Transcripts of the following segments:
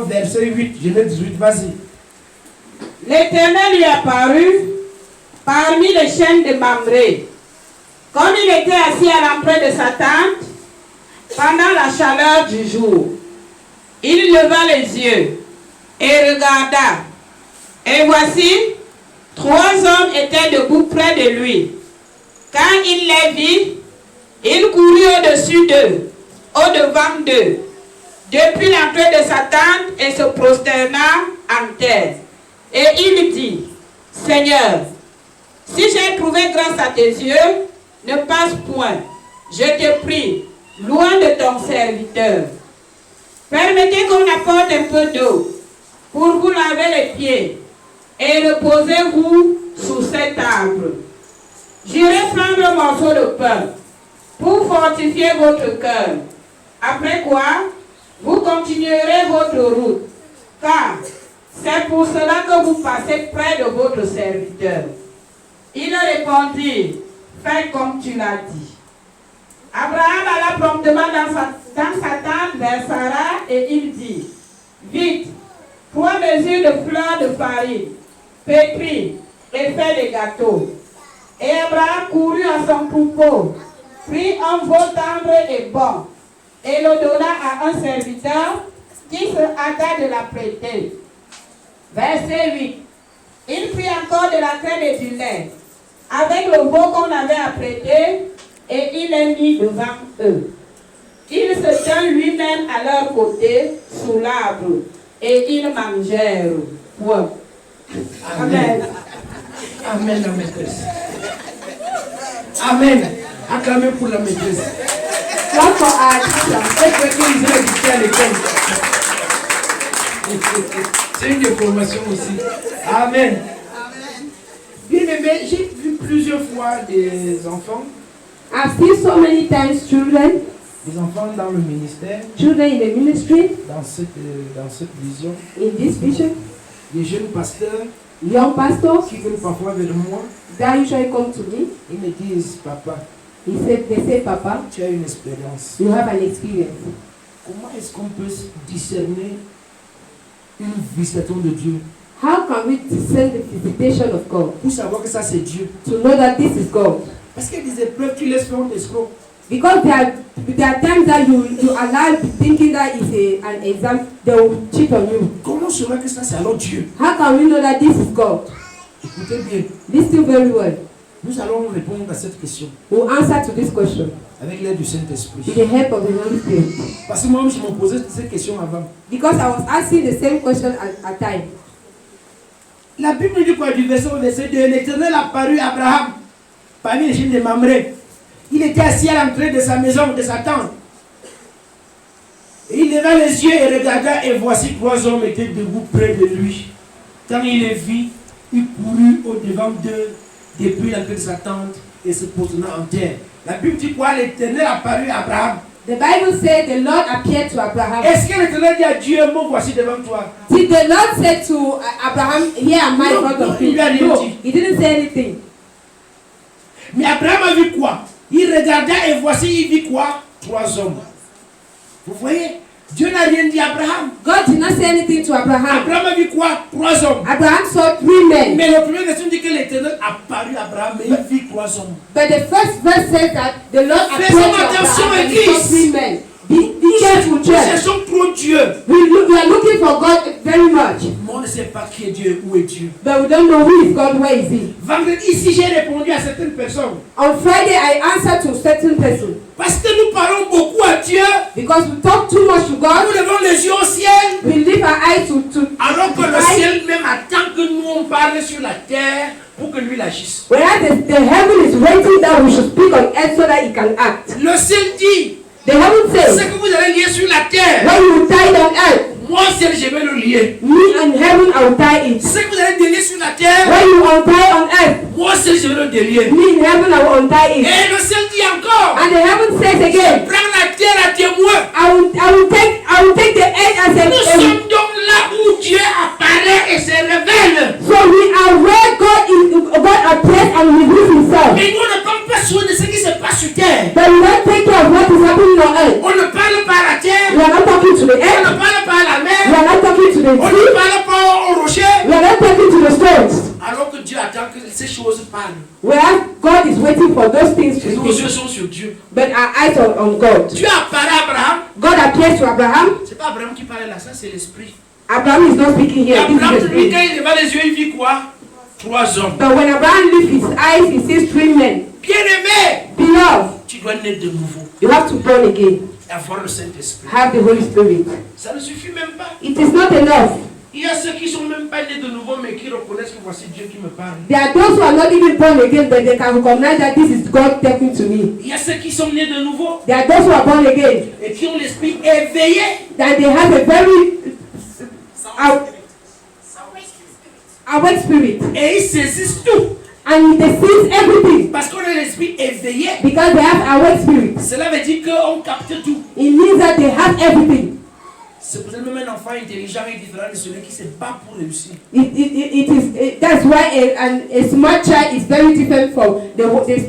au verset 8, Genèse 18, vas-y. L'Éternel lui apparut parmi les chênes de Mamré. Comme il était assis à l'entrée de sa tente, pendant la chaleur du jour, il leva les yeux et regarda. Et voici, 3 hommes étaient debout près de lui. Quand il les vit, il courut au-dessus d'eux, au-devant d'eux, depuis l'entrée de sa tente et se prosterna en terre. Et il dit, Seigneur, si j'ai trouvé grâce à tes yeux, ne passe point, je te prie, loin de ton serviteur. Permettez qu'on apporte un peu d'eau pour vous laver les pieds et reposez-vous sous cet arbre. J'irai prendre un morceau de pain pour fortifier votre cœur. Après quoi, vous continuerez votre route, car c'est pour cela que vous passez près de votre serviteur. Il répondit, fais comme tu l'as dit. Abraham alla promptement dans sa tente vers Sarah et il dit, vite, 3 mesures de fleurs de farine, pétris et fais des gâteaux. Et Abraham courut à son troupeau, prit un veau tendre et bon, et le donna à un serviteur qui se hâta de la prêter. Verset 8. Il prit encore de la crème et du lait, avec le veau qu'on avait apprêté, et il les mit devant eux. Il se tint lui-même à leur côté, sous l'arbre, et ils mangèrent. Ouais. Amen. Amen, la maîtresse. Amen. Acclamez pour la maîtresse. C'est une information aussi. Amen. Bien aimé, j'ai vu plusieurs fois des enfants. I've seen so many times children. Des enfants dans le ministère. Children in the ministry. Dans cette vision. In this vision. Des jeunes pasteurs. Young pastors. Qui viennent parfois vers moi. That usually come to me. Ils me disent, papa. They say, Papa. Tu as une expérience. You have an experience. Comment est-ce qu'on peut discerner une visitation de Dieu? How can we discern the visitation of God? Pour savoir que ça c'est Dieu. To know that this is God. Parce qu'il y a des épreuves qui laissent faire des escrocs. Because there are times that you allow thinking that it's an exam, they will cheat on you. Comment saura que ça c'est alors Dieu? How can we know that this is God? Écoutez bien. Listen very well. Nous allons répondre à cette question. We'll answer to this question. Avec l'aide du Saint-Esprit. With the help of the Holy Spirit. Parce que moi-même je me posais cette question avant. Because I was asking the same question at time. La Bible dit quoi du verset au verset 2? L'Éternel apparut à Abraham parmi les chênes de Mamré. Il était assis à l'entrée de sa maison, de sa tente. Et il leva les yeux et regarda, et voici 3 hommes étaient debout près de lui. Quand il les vit, il courut au-devant d'eux depuis l'entrée de sa tente et se positionna en terre. La Bible dit quoi? L'Éternel apparut à Abraham. The Bible said the Lord appeared to Abraham. Est-ce que l'Éternel dit à Dieu, me voici devant toi? Did the Lord say to Abraham, here am I in front of you? No, he didn't say anything. Mais Abraham a vu quoi? Il regarda et voici il vit quoi? 3 hommes. Vous voyez? Dieu n'a rien dit à Abraham. God did not say anything to Abraham. Abraham a vu quoi? 3 hommes. Abraham saw 3 men. Mais la première version dit que l'Éternel apparut à Abraham et il vit 3 hommes. But the first verse says that the Lord appeared to Abraham and he saw 3 men. Be careful, Nous church. cherchons trop Dieu. We are looking for God very much. Mais on ne sait pas qui est Dieu, où est Dieu. But we don't know who is God, where is he. Vendredi, ici, j'ai répondu à certaines personnes. On Friday, I answered to certain persons. Parce que nous parlons beaucoup à Dieu. Because we talk too much to God. Nous levons les yeux au ciel. We lift our eyes to alors que le ciel même attend que nous on parle sur la terre pour que lui agisse. Whereas the heaven is waiting that we should speak on earth so that he can act. Le ciel dit. The heaven says. Ce que vous allez lier sur la terre. When you tie it on earth. Moi ciel je vais le lier. Me and heaven I will tie it. Ce que vous allez délier sur la terre. When you untie on earth. Moi ciel je vais le délier. Me in heaven I will untie it. Et le ciel dit encore. And the heaven says again. Prends la terre à témoin. I will take the earth as a. Nous sommes donc là où Dieu apparaît et se révèle. So we are where God appears and reveals himself. Mais nous ne parlons pas sur de ce qui se passe sur terre. But we don't take care of what is happening on earth. On ne parle pas à la terre. We are not talking to the On earth. ne parle pas à la mer. We are not talking On ne sea. parle pas au rocher. We are not talking to the stones. Alors que Dieu attend que ces choses parlent. Whereas God is waiting for those things to Et nos yeux speak. sont sur Dieu. But our eyes are on God. Dieu apparaît à Abraham. God appears to Abraham. C'est pas Abraham qui parle là, ça c'est l'esprit. Abraham is not speaking Et here. This Abraham, is the lui, spirit. quand il leva les yeux, il vit quoi? 3 hommes. But when Abraham lifts his eyes, he sees 3 men. Bien-aimé, Beloved, tu dois naître de nouveau. you have to born again. Et avoir le Saint-Esprit. Have the Holy Spirit. Ça ne suffit même pas. It is not enough. Il y a ceux qui sont même pas nés de nouveau, mais qui reconnaissent que voici Dieu qui me parle. There are those who are not even born again, but they can recognize that this is God talking to me. Il y a ceux qui sont nés de nouveau There are those who are born again, et qui ont l'esprit éveillé. that they have a very awake spirit. Et ils saisissent tout. And they seize everything Parce qu'on a l'esprit éveillé. because they have awake spirit. Cela veut dire qu'on capte tout. It means that they have everything. C'est peut-être même un enfant intelligent et différent de celui qui se bat pour réussir. That's why a smart child is very different from the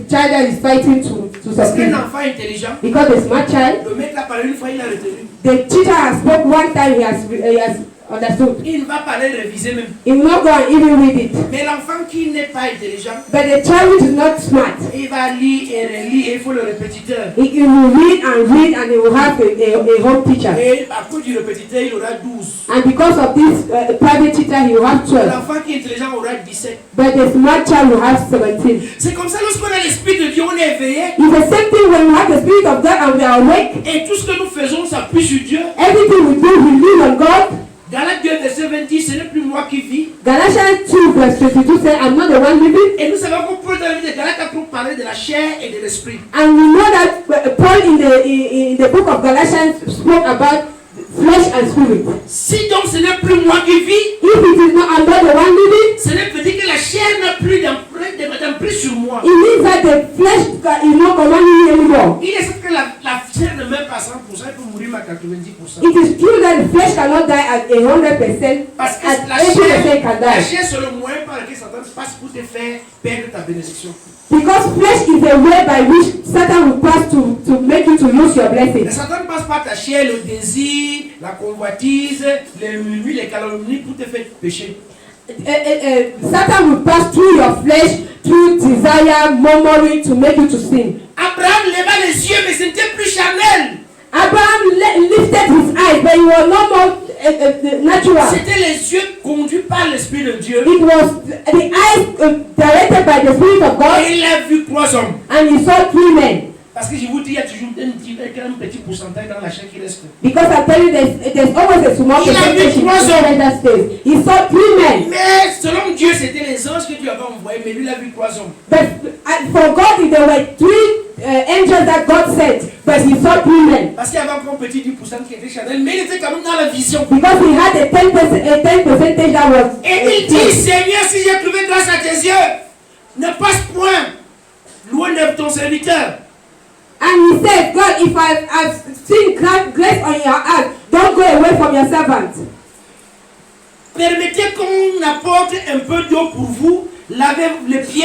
child that is fighting to Parce succeed. qu'un enfant intelligent, Because the smart child, le maître a parlé une fois, il a retenu. the teacher has spoke one time, he has understood. Il ne va pas aller réviser même. He will not go and even read it. Mais l'enfant qui n'est pas intelligent, But the child which is not smart, il va lire et relire et il faut le répétiteur. he will read and he will have a home teacher. Et à cause du répétiteur, il aura 12. And because of this private teacher, he will have 12. L'enfant qui est intelligent aura 17. But the smart child will have 17. C'est comme ça lorsqu'on a l'esprit de Dieu, on est éveillé. It's the same thing when we have the Spirit of God and we are awake. Et tout ce que nous faisons s'appuie sur Dieu. Everything we do, we lean on God. Galates 2, verset 20 dit, ce n'est plus moi qui vis. Galatians 2 verse 22 says, I'm not the one living. Et nous savons que Paul dans le livre de Galates a pour parler de la chair et de l'esprit. And we know that Paul in the book of Galatians spoke about flesh and spirit. Si donc ce n'est plus moi qui vis, If it is not I'm not the one living, ce n'est peut dire que la chair n'a plus d'emprise sur moi. it means that the flesh is not commanding me anymore. Il est certain que la chair ne meurt pas à 100%, elle peut mourir à 90%. It is true that the flesh cannot die at 100%, Parce que at la 80% can die. chair c'est le moyen par lequel Satan passe pour te faire perdre ta bénédiction. Because flesh is a way by which Satan will pass to make you to lose your blessing. Et Satan passe par ta chair, le désir, la convoitise, les murmures, les calomnies pour te faire pécher. Satan will pass through your flesh, through desire, murmuring to make you to sin. Abraham leva les yeux, mais ce n'était plus charnel. Abraham lifted his eyes, but he was no more natural. C'était les yeux conduits par l'Esprit de Dieu. It was the eyes directed by the Spirit of God, Et il a vu 3 hommes. and he saw 3 men. Parce que je vous dis, il y a toujours un petit pourcentage dans la chair qui reste. Because I tell you, there's always a small Il a vu percentage in 3 hommes. that space. He saw 3 men. Mais selon Dieu, c'était les anges que Dieu avait envoyés. Mais lui, il a vu 3 hommes. But for God, there were 3 angels that God sent, but he saw 3 men. Parce qu'il y avait encore un petit 10% qui était charnel. Mais il était quand même dans la vision. Because he had a 10 percentage that was. Et il dit, Seigneur, si j'ai trouvé grâce à tes yeux, ne passe point loin de ton serviteur. And he said, God, if I've seen grace on your heart, don't go away from your servant. Permettez qu'on apporte un peu d'eau pour vous, lavez les pieds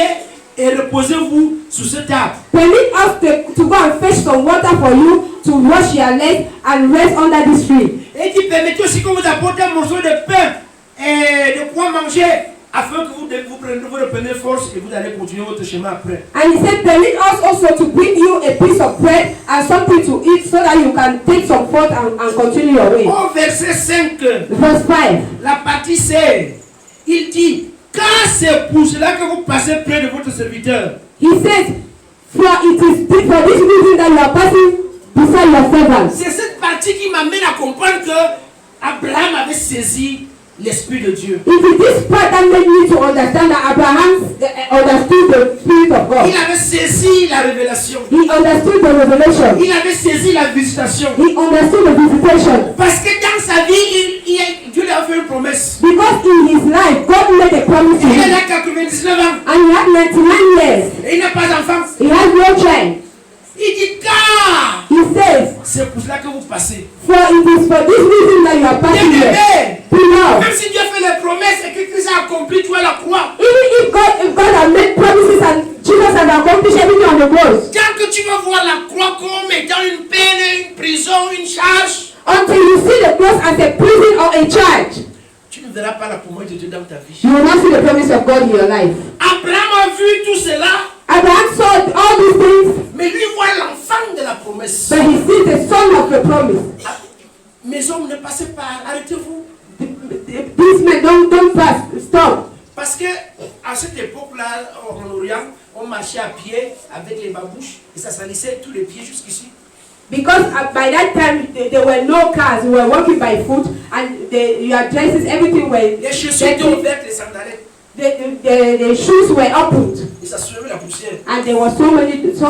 et reposez-vous sous cette arbre. Permit us to go and fetch some water for you to wash your legs and rest under this tree. Et il permettez aussi qu'on vous apporte un morceau de pain et de quoi manger afin que vous repreniez force et vous allez continuer votre chemin après. And he said, permit us also to bring you a piece of bread and something to eat so that you can take some food and continue your way. Au verset 5, Verse 5. la partie C, il dit, car c'est pour cela que vous passez près de votre serviteur. He says, for for this reason that you are passing beside your servant. C'est cette partie qui m'amène à comprendre que Abraham avait saisi l'Esprit de Dieu. It is this part that made me to understand that Abraham understood the Spirit of God. Il avait saisi la révélation. He understood the revelation. Il avait saisi la visitation. He understood the visitation. Parce que dans sa vie, Dieu lui a fait une promesse. Because in his life, God made a promise to Il him. a 99 ans And he had 99 years. et il n'a pas d'enfant. He has no child. Il dit car He says, c'est pour cela que vous passez. for it is for this reason that you are passing here. Bien-aimé, Beloved, même si Dieu fait les promesses et que Christ a accompli tout à la croix, even if God has made promises and Jesus has accomplished everything on the cross, tant que tu vas voir la croix comme étant une peine, une prison, une charge, until you see the cross as a prison or a charge, pas la promesse de Dieu dans ta vie. You will not see the promise of God in your life. Abraham a vu tout cela, Abraham saw all these things, mais lui voit l'enfant de la promesse. but he sees the son of the promise. Mes hommes, ne passez pas, arrêtez-vous. These men don't pass, stop. Parce que à cette époque-là, en Orient, on marchait à pied avec les babouches et ça salissait tous les pieds jusqu'ici. Because by that time there were no cars, we were walking by foot, and your dresses, everything were. Les chaussures étaient ouvertes, les sandalettes. The shoes were opened, Et ça soulevait la poussière. and there was so much Il n'y avait dust.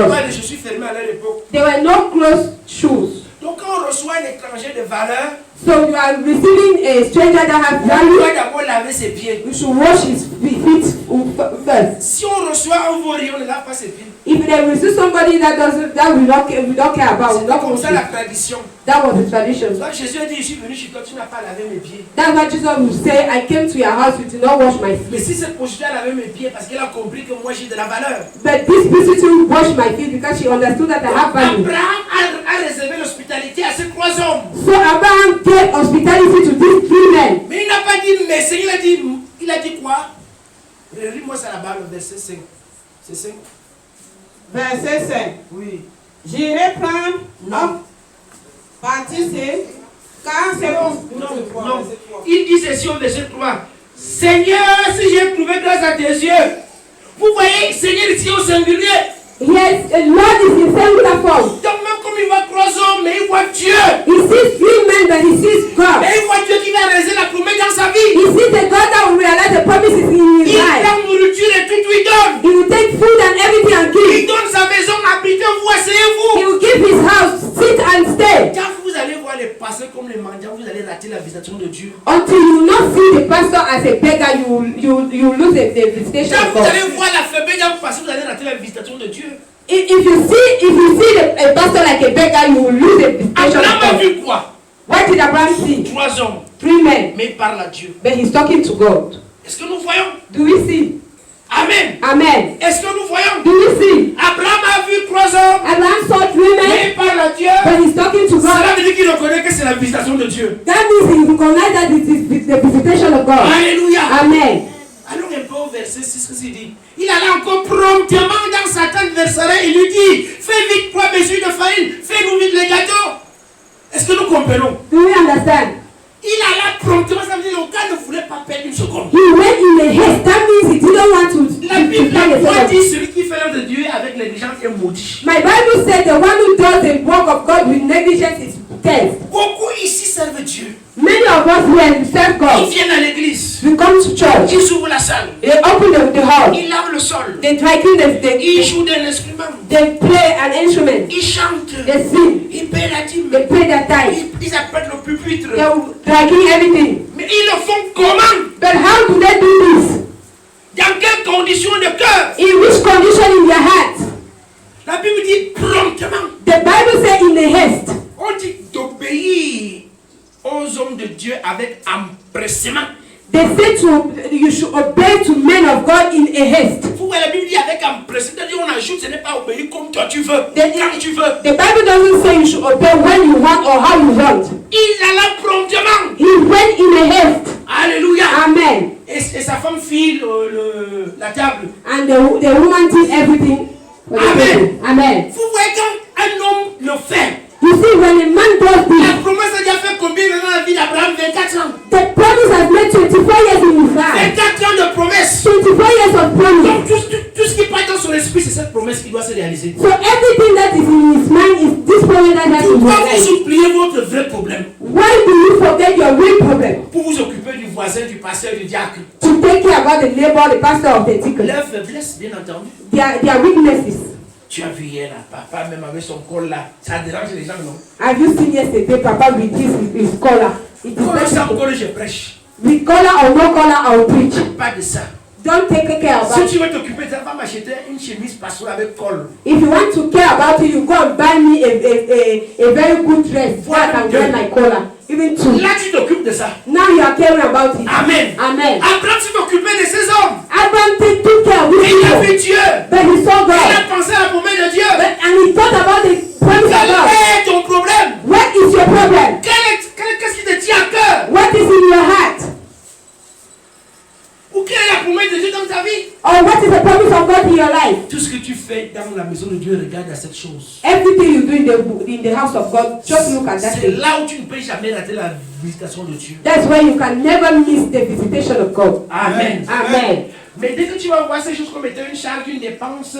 pas de chaussures fermées à leur époque. There were no closed shoes. Donc quand on reçoit un étranger de valeur, So you are receiving a stranger that has on value. doit d'abord laver ses pieds. You should wash his feet first. Si on reçoit un vaurien, on ne lave pas ses pieds. If they receive somebody that we don't care about, we C'est don't comme wash ça la it. tradition. That was the tradition. Donc Jésus a dit, je suis venu chez toi, tu n'as pas lavé mes pieds. That's why Jesus will say, I came to your house, you did not wash my Mais feet. si cette prostituée a lavé mes pieds parce qu'elle a compris que moi j'ai de la valeur. But this prostitute washed my feet because she understood that I have value. Abraham a réservé l'hospitalité à ces 3 hommes. So Abraham gave hospitality to these 3 men. Mais il n'a pas dit merci, il a dit quoi? Relis-moi ça là-bas, le verset 5. C'est 5. Verset 5. Oui. J'irai prendre Non. bâtissez, car c'est bon. Non. Il dit ceci au verset 3. Seigneur, si j'ai trouvé grâce à tes yeux. Vous voyez, Seigneur ici au singulier. Yes, the Lord is in singular form. Donc même comme il voit 3 hommes, mais il voit Dieu. He sees 3 men, but he sees God. Et il voit Dieu qui va réaliser la promesse dans sa vie. He sees the God that will realize the promises in his Il life. prend nourriture et tout lui donne. He will take food and everything and Il give. donne sa maison, habitez-vous, He asseyez-vous. will give his house, sit and stay. Quand vous allez voir les pasteurs comme les mendiants, vous allez rater la visitation de Dieu. Until you will not see the pastor as a beggar, you will lose the visitation Quand of vous allez God. voir la faiblesse d'un pasteur, vous allez rater la visitation de Dieu. If you see a pastor like a beggar, you will lose the visitation of Abraham a God. vu quoi? What did Abraham see? 3 hommes, 3 men, mais il parle à Dieu. but he's talking to God. Est-ce que nous voyons? Do we see? Amen. Amen. Est-ce que nous voyons? Do we see? Abraham a vu 3 hommes, Abraham saw 3 mais men, il parle à Dieu. but he's talking to God. Cela veut dire qu'il reconnaît que c'est la visitation de Dieu. That means he recognizes that it is the visitation of God. Alléluia. Amen. Allons un peu au verset 6 que c'est dit. Il allait encore promptement dans sa tente vers Sarah et lui dit, fais vite 3 mesures de farine, fais-nous vite les gâteaux. Est-ce que nous comprenons? Do we understand? Il alla promptement, ça veut dire que le gars ne voulait pas perdre une seconde. He went in a haste. That means he didn't want to La Bible spend a a second. dit celui qui fait l'œuvre de Dieu avec négligence est maudit. My Bible said the one who does the work of God with negligence is cursed. Beaucoup ici servent Dieu. Many of us here serve Ils God. viennent à l'église, We come to church. ils ouvrent la salle, They open the hall. ils lavent le sol, They try ils jouent d'un instrument, they play an instrument. ils chantent, They sing. ils paient la dîme, They pay their time. ils appellent le pupitre. They tracking everything. Mais ils le font comment? But how do they do this? Dans quelles conditions de cœur? In which condition in their heart? La Bible dit promptement. The Bible says in a haste. On dit d'obéir aux hommes de Dieu avec empressement. They say you should obey to men of God in a haste. Vous voyez, la Bible dit avec empressement, c'est-à-dire on ajoute, ce n'est pas obéir comme toi tu veux, quand tu veux. The Bible doesn't say you should obey when you want or how you want. Il alla promptement. He went in a haste. Alléluia. Amen. Et sa femme fit la table. And the woman did everything for the Amen. table. Amen. Vous voyez quand un homme le fait. You see, when a man does La this, promesse a déjà fait combien dans la vie d'Abraham? 24 ans. the promise has made 24 years in his life. 24 ans de promesse. 24 years of promise. Donc tout ce qui passe dans son esprit, c'est cette promesse qui doit se réaliser. So everything that is in his mind is this promise that has in his Pourquoi life. vous oubliez votre vrai problème? Why do you forget your real problem? Pour vous occuper du voisin, du pasteur, du diacre. To take care about the neighbor, the pastor of the deacon. Leur faiblesse, bien entendu. Their weaknesses. Tu as vu hier là, papa, même avec son col là, ça dérange les gens, non? Have you seen yesterday Papa with his collar? It is Col very sans simple. col, je prêche. With collar or no collar, I will preach. Pas de ça. Don't take care Si about tu veux t'occuper, tu vas m'acheter une chemise pastorale avec col. If you want to care about it, you go and buy me a very good dress so I can wear my collar. Even two. Là, tu t'occupes de ça. Now you are caring about it. Amen. Amen. Après, tu t'occupais de ces hommes. Abraham took care of Et these il a people. vu Dieu. But he saw Il God. a pensé à la promesse de Dieu. And he thought about the promise of Quel God. est ton problème? What is your problem? Qu'est-ce qui te tient à cœur? What is in your heart? your life. Tout ce que tu fais dans la maison de Dieu, regarde à cette chose. Everything you do in the house of God, just look at that C'est thing. là où tu ne peux jamais rater la visitation de Dieu. That's why you can never miss the visitation of God. Amen. Amen. Mais dès que tu vas voir ces choses comme étant une charge, une dépense,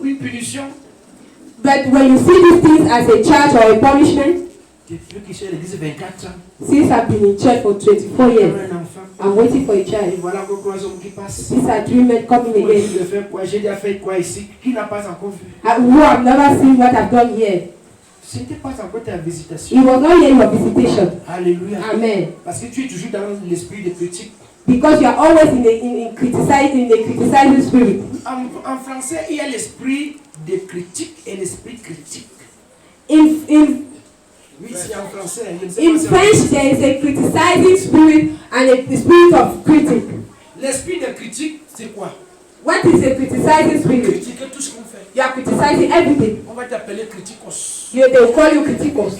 une punition, But when you see these things as a charge or a punishment, depuis que je suis à l'église 24 ans, since I've been in church for 24 comme years, un enfant, I'm waiting for a et child. voilà encore 3 hommes qui passent. These are 3 men coming Moi, again. je vais faire quoi? J'ai déjà fait quoi ici? Qui n'a pas encore vu? Who have never seen what I've done here. Ce n'était pas encore ta visitation. It was not yet your visitation. Alléluia. Amen. Parce que tu es toujours dans l'esprit de critique. Because you are always in criticizing spirit. En français, il y a l'esprit de critique et l'esprit critique. Oui, c'est en français. Je ne sais In pas si French, there is a criticizing spirit and a spirit of critic. l'esprit de critique, c'est quoi? What is a criticizing spirit? Critiquer tout ce qu'on fait. You are criticizing everything. On va t'appeler criticos. They will call you criticos.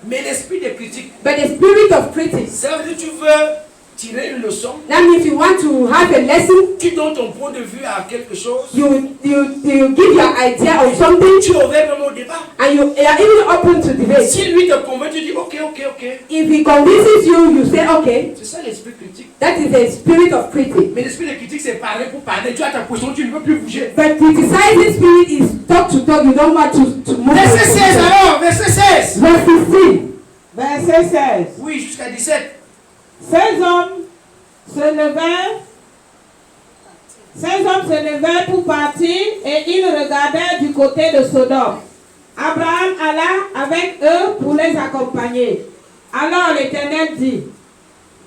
Mais l'esprit de critique, But the spirit of critics, ça veut dire que tu veux tirer une leçon, that means you want to have a lesson, tu donnes ton point de vue à quelque chose, you give your idea of something, tu es ouvert même au débat. and you are even open to debate. Si lui te convainc, tu dis ok. If he convinces you, you say okay. C'est ça l'esprit critique. That is a spirit of critic. Mais l'esprit de critique, c'est parler pour parler. Tu as ta position, tu ne veux plus bouger. But criticizing spirit is talk to talk. You don't want to move. Verset 16 alors, verset 16. Verse 16. Verset 16. Oui, jusqu'à 17. Ces hommes se levèrent pour partir et ils regardèrent du côté de Sodome. Abraham alla avec eux pour les accompagner. Alors l'Éternel dit,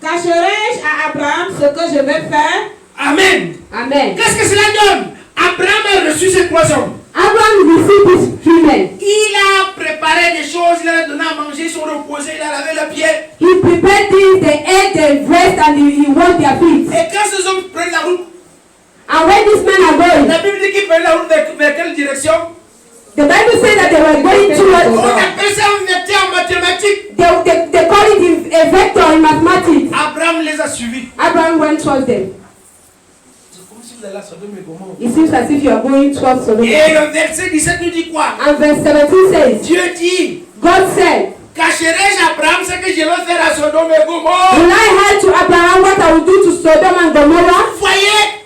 cacherai-je à Abraham ce que je vais faire? Amen. Amen. Qu'est-ce que cela donne? Abraham a reçu ces 3 hommes. Abraham received these 3 men. Il a préparé des choses, il a donné à manger, ils sont reposés, il a lavé leurs pieds. He prepared things, they ate, they rest, and he washed their feet. Et quand ces hommes prennent la route, And when these men are going, la Bible dit qu'ils prennent la route vers quelle direction? the Bible says that they were going On towards. appelle ça un vecteur en mathématiques. They call it a vector in mathematics. Abraham les a suivis. Abraham went towards them. C'est comme si vous allez à Sodome et Gomorrhe. It seems as if you are going towards Sodom. Et le verset 17 nous dit quoi? And verse 17 says, Dieu dit, God said, cacherai-je à Abraham ce que je vais faire à Sodome et Gomorrhe? will I hide to Abraham what I will do to Sodom and Gomorrah? Vous voyez,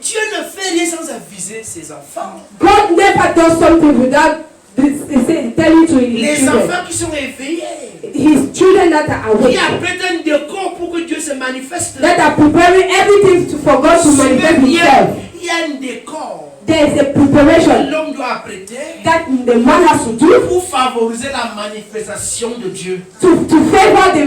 Dieu ne fait rien sans aviser ses enfants. God never does something without telling to his Les children. enfants qui sont éveillés, His children that are qui awake, apprêtent un décor pour que Dieu se manifeste. that are preparing everything for God to manifest himself. Il y a un décor There is a que preparation l'homme doit apprêter that the man has to do pour favoriser la manifestation de Dieu. to favor the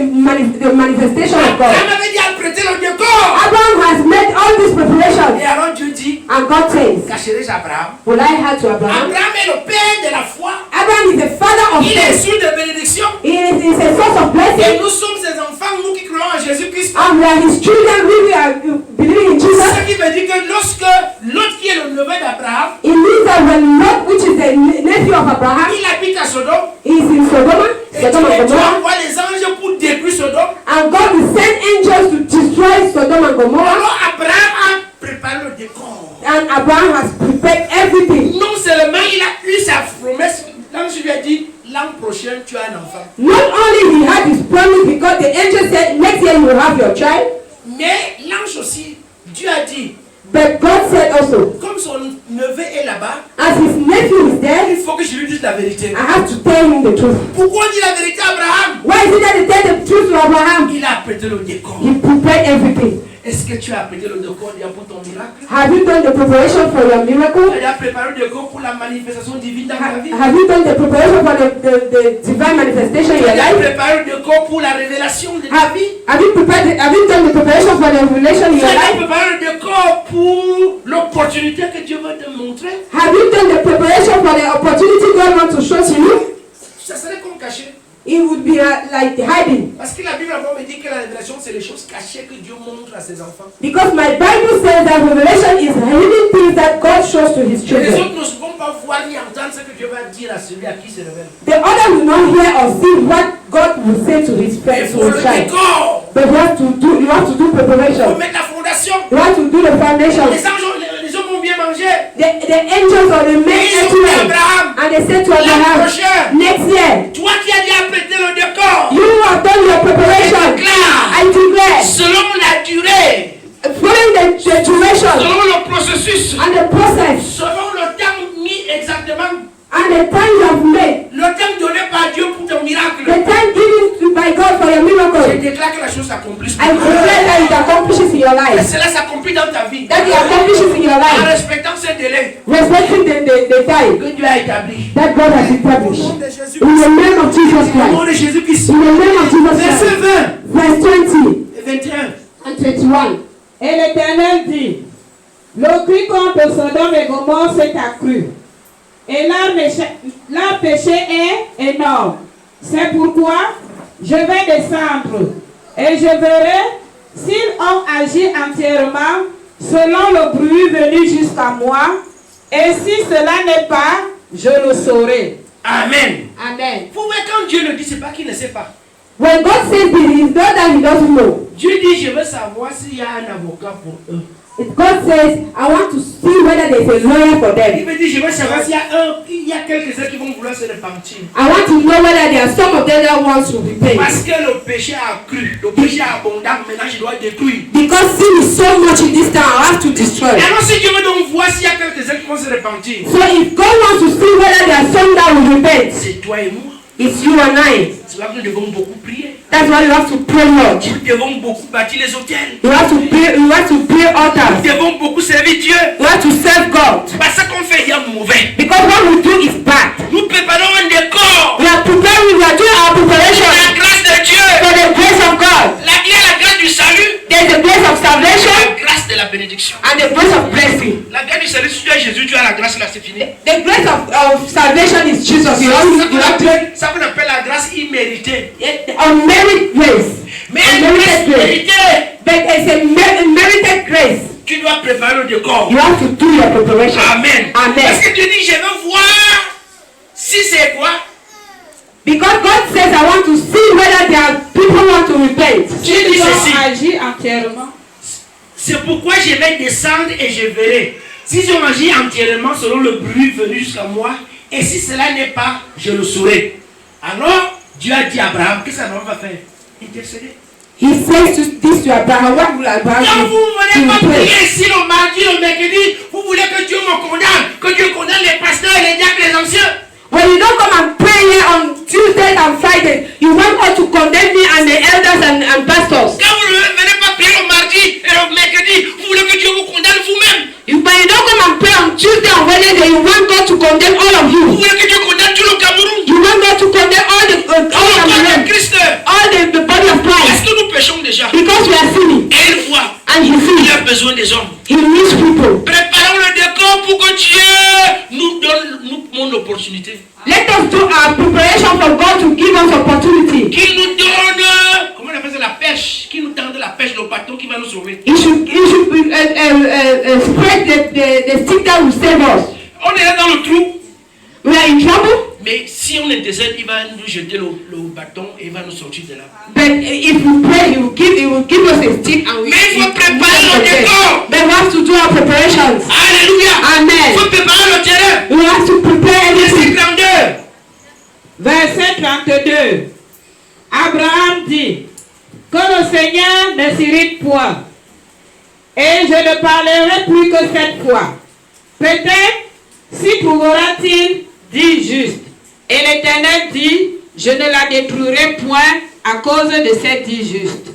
manifestation of God. Abraham avait dit apprêter le décor. Abraham has made all these preparations, Et alors Dieu dit, and God says, cacherai-je Abraham? will I hide to Abraham? Abraham est le père de la foi. Abraham is the father of Il est faith. source de bénédiction. He is a source of Et blessing. nous sommes ses enfants, nous qui croyons en Jésus-Christ. And we are his children, we are believing in Jesus. Ce qui veut dire que lorsque l'autre qui est le neveu d'Abraham, It means that when Lot, which is the nephew of Abraham, il habite à Sodome, is in Sodom et and Dieu Gomorrah, envoie les anges pour détruire Sodome. and God will send angels to destroy Sodom and Gomorrah, Alors Abraham a préparé le décor. and Abraham has prepared everything. Non seulement il a eu sa promesse, l'ange lui a dit, l'an prochain tu as un enfant. Not only he had his promise because the angel said next year you will have your child, Mais l'ange aussi, Dieu a dit, but God said also, comme son neveu est là-bas, as his nephew is il there, faut que je lui dise la vérité. I have to tell him the truth. Pourquoi on dit la vérité à Abraham? Why is it that he tell the truth to Abraham? Il a apprêté le décor. He prepared everything. Est-ce que tu as apprêté le décor pour ton miracle? Have you done the preparation for your miracle? Tu as préparé le décor pour la manifestation divine dans ta vie? Have you done the preparation for the divine manifestation in Tu your as life? préparé le décor pour la révélation de ta vie? Have you done the preparation for the revelation in Tu your as life? préparé le décor pour l'opportunité que Dieu veut te montrer? Have you done the preparation for the opportunity God wants to show to you? Ça serait comme caché. It would be like hiding. Parce que la Bible encore me dit que la révélation, c'est les choses cachées que Dieu montre à ses enfants. Because my Bible says that revelation is hidden things that God shows to his Les children. autres ne vont pas voir ni entendre ce que Dieu va dire à celui à qui il se révèle. The other will not hear or see what God will say to his Il friends, faut to le his child. décor. But you have to do Il faut preparation. mettre la fondation. You have to do the foundation. Les hommes ont bien étrangers. The angels or the men Ils ont dit à Abraham, and they said to l'année Abraham, prochaine, next year, toi qui as déjà prêté le décor, you have done your preparation. I declare, selon la durée, following the duration selon le processus, and the process selon le temps mis exactement, and the time you have made, le temps donné par Dieu pour ton miracle. the time given by God for your Je miracle, déclare que la chose s'accomplisse. I declare that it accomplishes in your Et life. cela s'accomplit dans ta vie. That it accomplishes in your En life. respectant ces délais Respecting the time que Dieu a établis. that God has Au established. nom de Jésus. In the name of Jesus Au nom Christ. de Jésus-Christ. In the name of Jesus Verset Christ. 20 Verse 20 et 21. and 21. Et l'Éternel dit, le cri contre Sodome et Gomorrhe s'est accru, et leur péché est énorme. C'est pourquoi je vais descendre, et je verrai s'ils ont agi entièrement selon le bruit venu jusqu'à moi, et si cela n'est pas, je le saurai. Amen. Amen. Vous voyez, quand Dieu le dit, c'est pas qu'il ne sait pas. When God says this, it's not that He doesn't know. Dieu dit, je veux savoir s'il y a un avocat pour eux. If God says, I want to see whether there's a lawyer for Il them. veut dire, je veux savoir s'il y a quelques-uns qui vont vouloir se repentir. I want to know whether there are some of them that want to repent. Parce que le péché a cru, le péché est abondant, maintenant je dois détruire. Because sin is so much in this town, I have to destroy. Et alors si Dieu veut donc voir s'il y a quelques-uns qui vont se repentir, So if God wants to see whether there are some that will repent, c'est toi et moi. it's you and I. C'est là que nous devons beaucoup prier. That's why you have to pray much. Nous devons beaucoup bâtir les hôtels. You have to pray. You have to pray Nous altars. devons beaucoup servir Dieu. You have to serve God. Parce qu'on fait rien de mauvais. Because what we do is bad. Nous préparons un décor. We are preparing. We are doing our preparation La grâce de Dieu. for the grace of God. Il y a la grâce du salut. There's the grace of salvation La grâce de la bénédiction. and the grace of blessing. La grâce du salut, si tu as Jésus, tu as la grâce là, c'est fini. The grace of salvation is Jesus. You have to Ça qu'on appelle la grâce imméritée. unmerited grace. Mais une grâce Unmerited grace. méritée. But it's a merited grace. Tu dois préparer le décor. You have to do your preparation. Amen. Amen. Parce que tu dis, je veux voir si c'est quoi. Because God says, I want to see whether there are people who want to repent. Tu dis S'ils ceci. ont agi entièrement. C'est pourquoi je vais descendre et je verrai. S'ils ont agi entièrement selon le bruit venu jusqu'à moi, et si cela n'est pas, je le saurai. Alors, Dieu a dit à Abraham, qu'est-ce qu'Abraham va faire? Intercéder. He says this to Abraham. What will Abraham Quand do? vous ne venez He pas will pray. prier ici le mardi, le mercredi, vous voulez que Dieu me condamne, que Dieu condamne les pasteurs, les diacres, les anciens. When you don't come and pray here on Tuesday and Friday, you want God to condemn me and the elders and pastors. Quand vous ne venez pas prier le mardi et le mercredi, vous voulez que Dieu vous condamne vous-même. But you don't come and pray on Tuesday and Wednesday, you want God to condemn all of Vous you. voulez que Dieu condamne tout le Cameroun, You want God to condemn all the tout le corps de Cameroon, Christ. all the body of Est-ce Christ, que nous péchons déjà? because we are sinning. Et il voit, And He il sees, a besoin des hommes. He needs people. Préparons le décor pour que Dieu nous donne l'opportunité. Let us do our preparation for God to give us opportunity. Qu'il nous donne, comment on appelle ça, la pêche, qu'il nous tende la pêche, le bâton qui va nous sauver. He should spread the stick that will save us. On est là dans le trou, We are in trouble, mais si on intercède, il va nous jeter le bâton et il va nous sortir de là. but if we pray, He will give us a stick and we. Mais il faut préparer le décor. But we have to do our preparations. Alléluia. Amen. Il faut préparer le terrain. We have to prepare Verset everything. 32. Verset 32. Abraham dit que le Seigneur ne s'irrite point, et je ne parlerai plus que cette fois. Peut-être s'y trouvera-t-il dit juste. Et l'Éternel dit, je ne la détruirai point à cause de cette dit juste.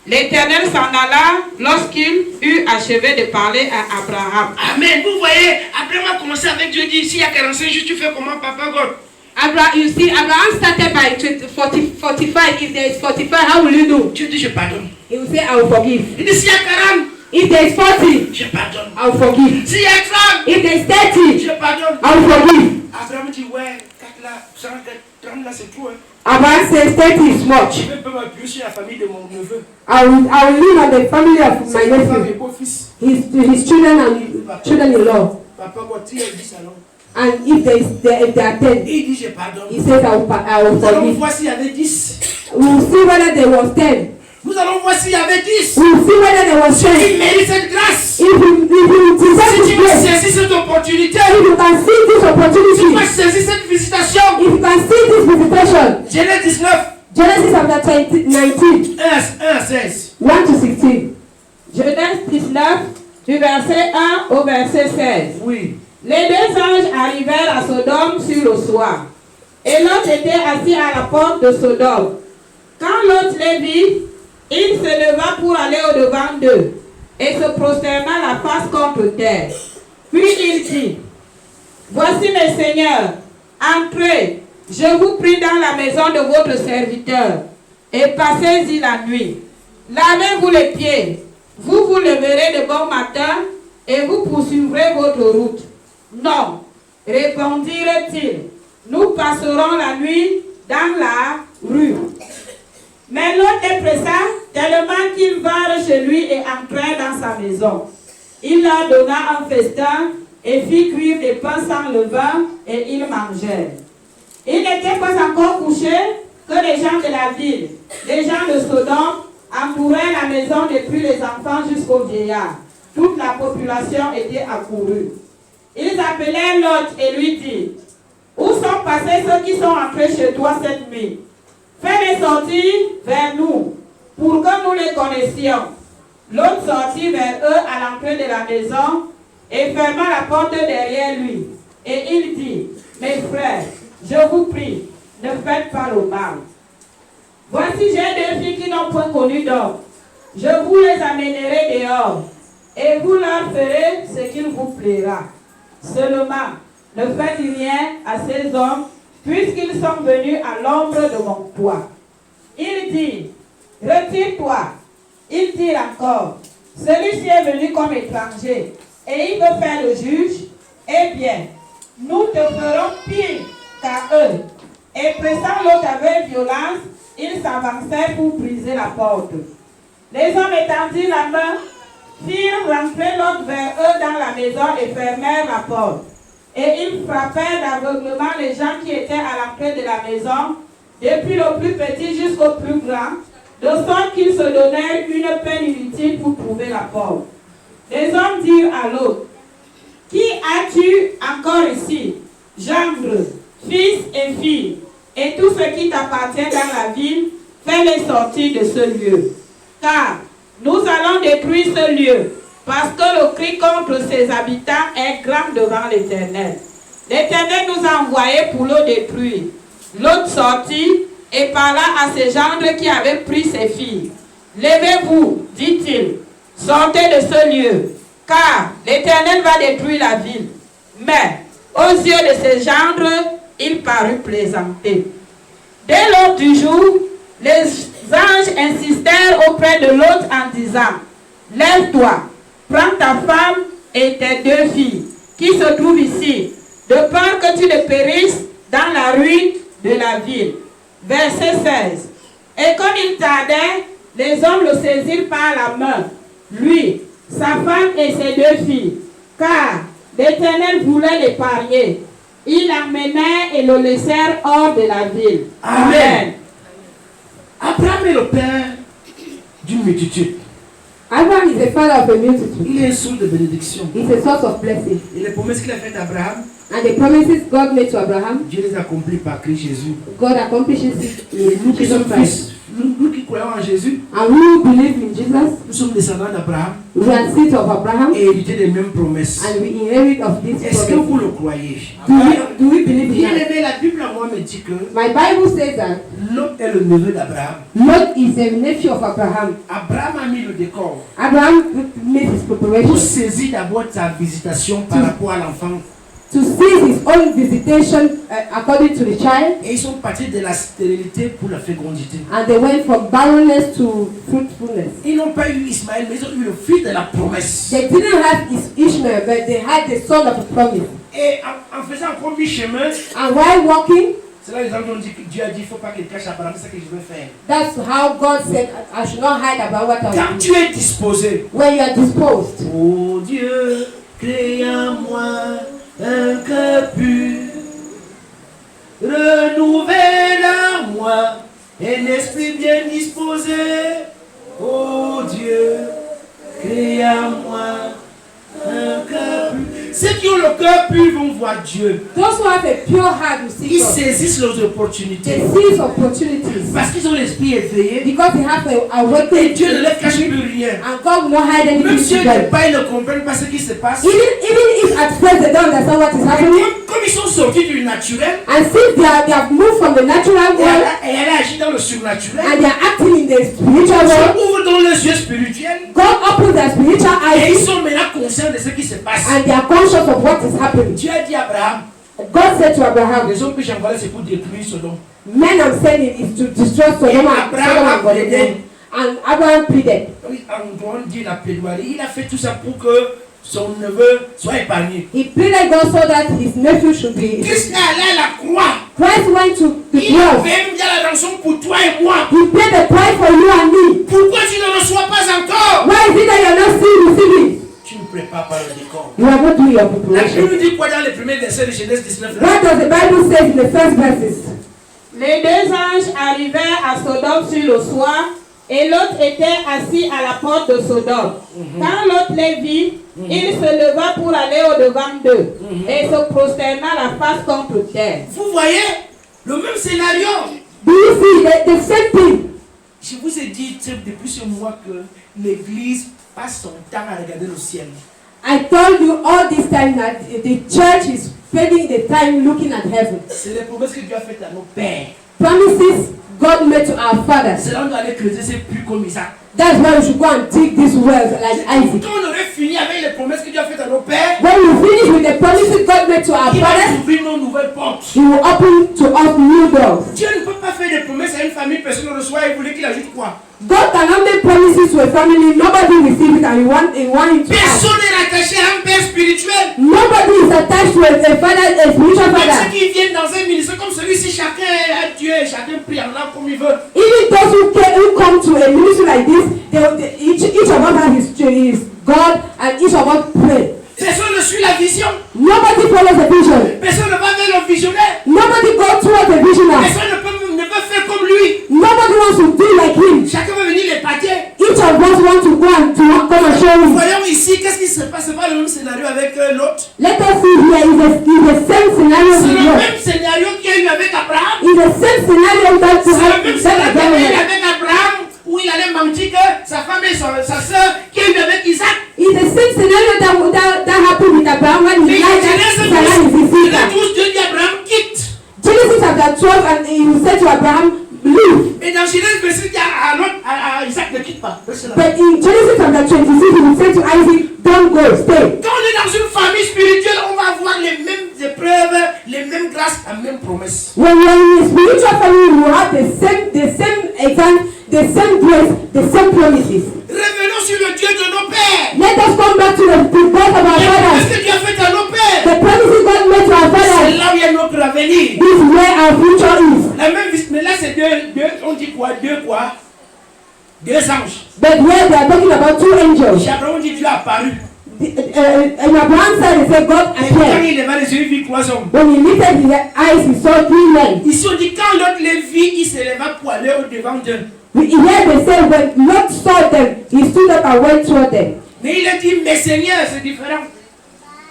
L'Éternel s'en alla lorsqu'il eut achevé de parler à Abraham. Amen. Vous voyez, après on a commencé avec Dieu dit, s'il y a 45 jours, tu fais comment, Papa God? You see, Abraham started by 45. If there is 45, how will you do? Dieu dit, je pardonne. He will say, I will forgive. Il dit, s'il y a 40, If there is 40, je pardonne. I will forgive. S'il y a 30, If there is 30, je pardonne. I will forgive. Abraham dit, ouais, 4 là, 30 là, c'est trop. Hein. Abraham says 30 is much. Je ne peux pas m'appuyer sur la famille de mon neveu. I will live on the family of my C'est ma femme et nephew, beau-fils. his children and children-in-law. Papa God, tu as 10 alors. And if there are 10, Et il dit, je pardonne. he says, I will Nous allons forgive. voir s'il y avait 10. We will see whether there was 10. Nous allons voir s'il y avait 10. We will see whether there was Ceux qui 10. méritent cette grâce. If Si tu veux saisir cette opportunité, if you can see this tu opportunity, peux saisir cette visitation. if you can see this visitation, Genèse 19, Genesis chapter 19, 1 à 16. 1 to 16. Genèse 19, du verset 1 au verset 16. Oui. Les deux anges arrivèrent à Sodome sur le soir. Et Lot était assis à la porte de Sodome. Quand Lot les vit, il se leva pour aller au-devant d'eux et se prosterna la face contre terre. Puis il dit, voici mes seigneurs, entrez, je vous prie dans la maison de votre serviteur et passez-y la nuit. Lavez-vous les pieds, vous vous leverez de bon matin et vous poursuivrez votre route. Non, répondirent-ils, nous passerons la nuit dans la rue. Mais Lot est pressa tellement qu'ils vinrent chez lui et entrèrent dans sa maison. Il leur donna un festin et fit cuire des pains sans levain et ils mangèrent. Ils n'étaient pas encore couchés que les gens de la ville, les gens de Sodome, entouraient la maison depuis les enfants jusqu'aux vieillards. Toute la population était accourue. Ils appelèrent Lot et lui dirent, où sont passés ceux qui sont entrés chez toi cette nuit? Fais-les sortir vers nous, pour que nous les connaissions. Lot sortit vers eux à l'entrée de la maison et ferma la porte derrière lui. Et il dit, mes frères, je vous prie, ne faites pas le mal. Voici, j'ai deux filles qui n'ont point connu d'homme. Je vous les amènerai dehors, et vous leur ferez ce qu'il vous plaira. Seulement, ne faites rien à ces hommes, puisqu'ils sont venus à l'ombre de mon toit. Il dit, retire-toi. Il dit encore, celui-ci est venu comme étranger, et il veut faire le juge. Eh bien, nous te ferons pire qu'à eux. Et pressant l'autre avec violence, ils s'avancèrent pour briser la porte. Les hommes étendirent la main, firent rentrer l'autre vers eux dans la maison et fermèrent la porte. Et ils frappèrent d'aveuglement les gens qui étaient à l'entrée de la maison, depuis le plus petit jusqu'au plus grand, de sorte qu'ils se donnèrent une peine inutile pour trouver la porte. Les hommes dirent à l'autre, qui as-tu encore ici? Gendre, fils et filles, et tout ce qui t'appartient dans la ville, fais-les sortir de ce lieu. Car nous allons détruire ce lieu, parce que le cri contre ses habitants est grand devant l'Éternel. L'Éternel nous a envoyés pour le détruire. L'autre sortit et parla à ses gendres qui avaient pris ses filles. Levez-vous, dit-il, sortez de ce lieu, car l'Éternel va détruire la ville. Mais aux yeux de ses gendres, il parut plaisanter. Dès l'aube du jour, les anges insistèrent auprès de l'autre en disant, lève-toi, prends ta femme et tes deux filles qui se trouvent ici, de peur que tu ne périsses dans la ruine de la ville. Verset 16. Et comme il tardait, les hommes le saisirent par la main, lui, sa femme et ses deux filles, car l'Éternel voulait l'épargner. Ils l'emmenèrent et le laissèrent hors de la ville. Amen. Abraham est le père d'une multitude. Abraham is the father of a multitude. Il est source de bénédiction. He's a source of blessing. Et les promesses qu'il a faites à Abraham, And the promises God made to Abraham, Dieu les accomplit par Christ Jésus. God accomplishes it Et in nous qui Jesus sommes Christ. fils, nous qui croyons en Jésus, And we who believe in Jesus, nous sommes descendants d'Abraham we are seed of Abraham, et héritiers des mêmes promesses. and we inherit of this Est-ce que promise. vous le croyez? Do we believe in Bien that? aimé, la Bible à moi me dit que My Bible says that Lot est le neveu d'Abraham. Lot is a nephew of Abraham. Abraham a mis le décor Abraham made his pour preparation saisir d'abord sa visitation par rapport à l'enfant. to seize his own visitation according to the child, Et ils sont partis de la stérilité pour la fécondité. and they went from barrenness to fruitfulness. Ils n'ont pas eu Ismaël, mais ils ont eu le fils de la promesse. They didn't have Ishmael, but they had the son of the promise. Et en faisant encore mi-chemin, And while walking, c'est là que les gens ont dit que Dieu a dit il ne faut pas qu'il cache Abraham, c'est ce que je veux faire. that's how God said, I should not hide about what I Quand will tu do. es disposé, When you are disposed, oh Dieu, crée en moi un cœur pur, renouvelle en moi un esprit bien disposé. Oh Dieu, crée en moi cœur pur vont voir Dieu. Those who have a pure heart will see Ils God. saisissent leurs opportunités. They seize opportunities Parce qu'ils ont l'esprit éveillé. because they have a Et awakened Dieu ne leur cache spirit, plus rien. and God will not hide Même anything si to eux them. ils ne comprennent pas ce qui se passe. Even if at first they don't understand what is happening, Comme ils sont sortis du naturel, and since they have moved from the natural world et elle a agi dans le surnaturel, and they are acting in the spiritual Dieu world, ouvre dans leurs yeux spirituels. God opens their spiritual Et ils eyes sont maintenant conscients de ce qui se passe. and they are conscious of what is happening. Dieu a dit à Abraham, God said to Abraham, les hommes que j'envoie c'est pour détruire Sodome. men I'm sending is to destroy Sodom and Gomorrah. And Abraham pleaded. Oui, on dit la plaidoirie. Il a fait tout ça pour que son neveu soit épargné. He pleaded God so that his nephew should be. Christ est allé à la croix. Christ went to the Il a cross. fait bien la rançon pour toi et moi. He paid the price for you and me. Pourquoi tu ne reçois pas encore? Why is it that you are not still receiving? Tu ne prépares pas le décor. You are not doing your La preparation. Bible dit quoi dans les premiers versets de Genèse 19? What does the Bible say in the first verses? Les deux anges arrivèrent à Sodome sur le soir, et l'autre était assis à la porte de Sodome. Quand l'autre les vit, il se leva pour aller au-devant d'eux, et se prosterna la face contre terre. Vous voyez le même scénario. Do you see the same thing? Je vous ai dit depuis ce mois que l'église passe son temps à regarder le ciel. I told you all this time that the church is spending the time looking at heaven. C'est les promesses que Dieu a faites à nos pères. Promises God made to our fathers. C'est là on doit aller creuser ces puits comme Isaac. That's why we should go and dig this wells like Isaac. Quand on aurait fini avec les promesses que Dieu a faites à nos pères, When we finish with the promises God made to our il va fathers, ouvrir nos nouvelles portes. He will open to us new doors. Dieu ne peut pas faire des promesses à une famille, personne ne reçoit et vous voulez qu'il ajoute quoi? God cannot make promises to a family, nobody receives it, and you want him to ask. Personne n'est rattaché à un père spirituel. Nobody is attached to a father, a spiritual Même ceux father. qui viennent dans un ministère comme celui-ci, chacun a Dieu et chacun prie en là comme il veut. Even those who come to a ministry like this, each of us has his God, and each of us pray. Personne ne suit la vision. Nobody follows the vision. Personne ne va vers le visionnaire. Nobody goes towards the visionary. Personne ne peut faire comme lui. Nobody wants to do like him. Chacun veut venir l'épater. Each of us want to go and come and show him. Voyons ici, qu'est-ce qui se passe? C'est pas le même scénario avec l'autre. Let us see here is the same scenario C'est with le God. même scénario qu'il y a eu avec Abraham. Is the same scenario that C'est you le have même that scénario qu'il y a eu again. avec Abraham où il allait mentir que sa femme et sa soeur qu'il y a eu avec Isaac. It's the same scenario that happened with Abraham when Mais he lied that Genèse Sarah is his 12, sister. Dieu dit à Abraham quitte. Genesis chapter 12, and he said to Abraham, leave. Et dans Genèse 26, il dit à Isaac ne quitte pas. But in Genesis chapter 26, he will say to Isaac, don't go, stay. Quand on est dans une famille spirituelle, on va avoir les mêmes épreuves, les mêmes grâces, la même promesse. When you're in a spiritual family, you will have the same exam, the same grace, the same promises. Revenons sur le Dieu de nos pères. Let us come back to the God of our Les promesses fathers. que Dieu a faites à nos pères. The promises God made to our C'est fathers. là où il y a notre avenir. This is where our future is. La même vie, mais là c'est deux, on dit quoi? Deux anges. But here they are talking about two angels. Chez Abraham, on dit Dieu a apparu. And Abraham said, he said, God Et quand appeared. il leva les yeux, il vit trois hommes. When he lifted his eyes, he saw three men. Ici on dit quand l'autre les vit, il se leva pour aller au devant d'eux. Here they say, when Lot saw them, he stood up and went toward them. Mais il a dit, mes seigneurs, c'est différent.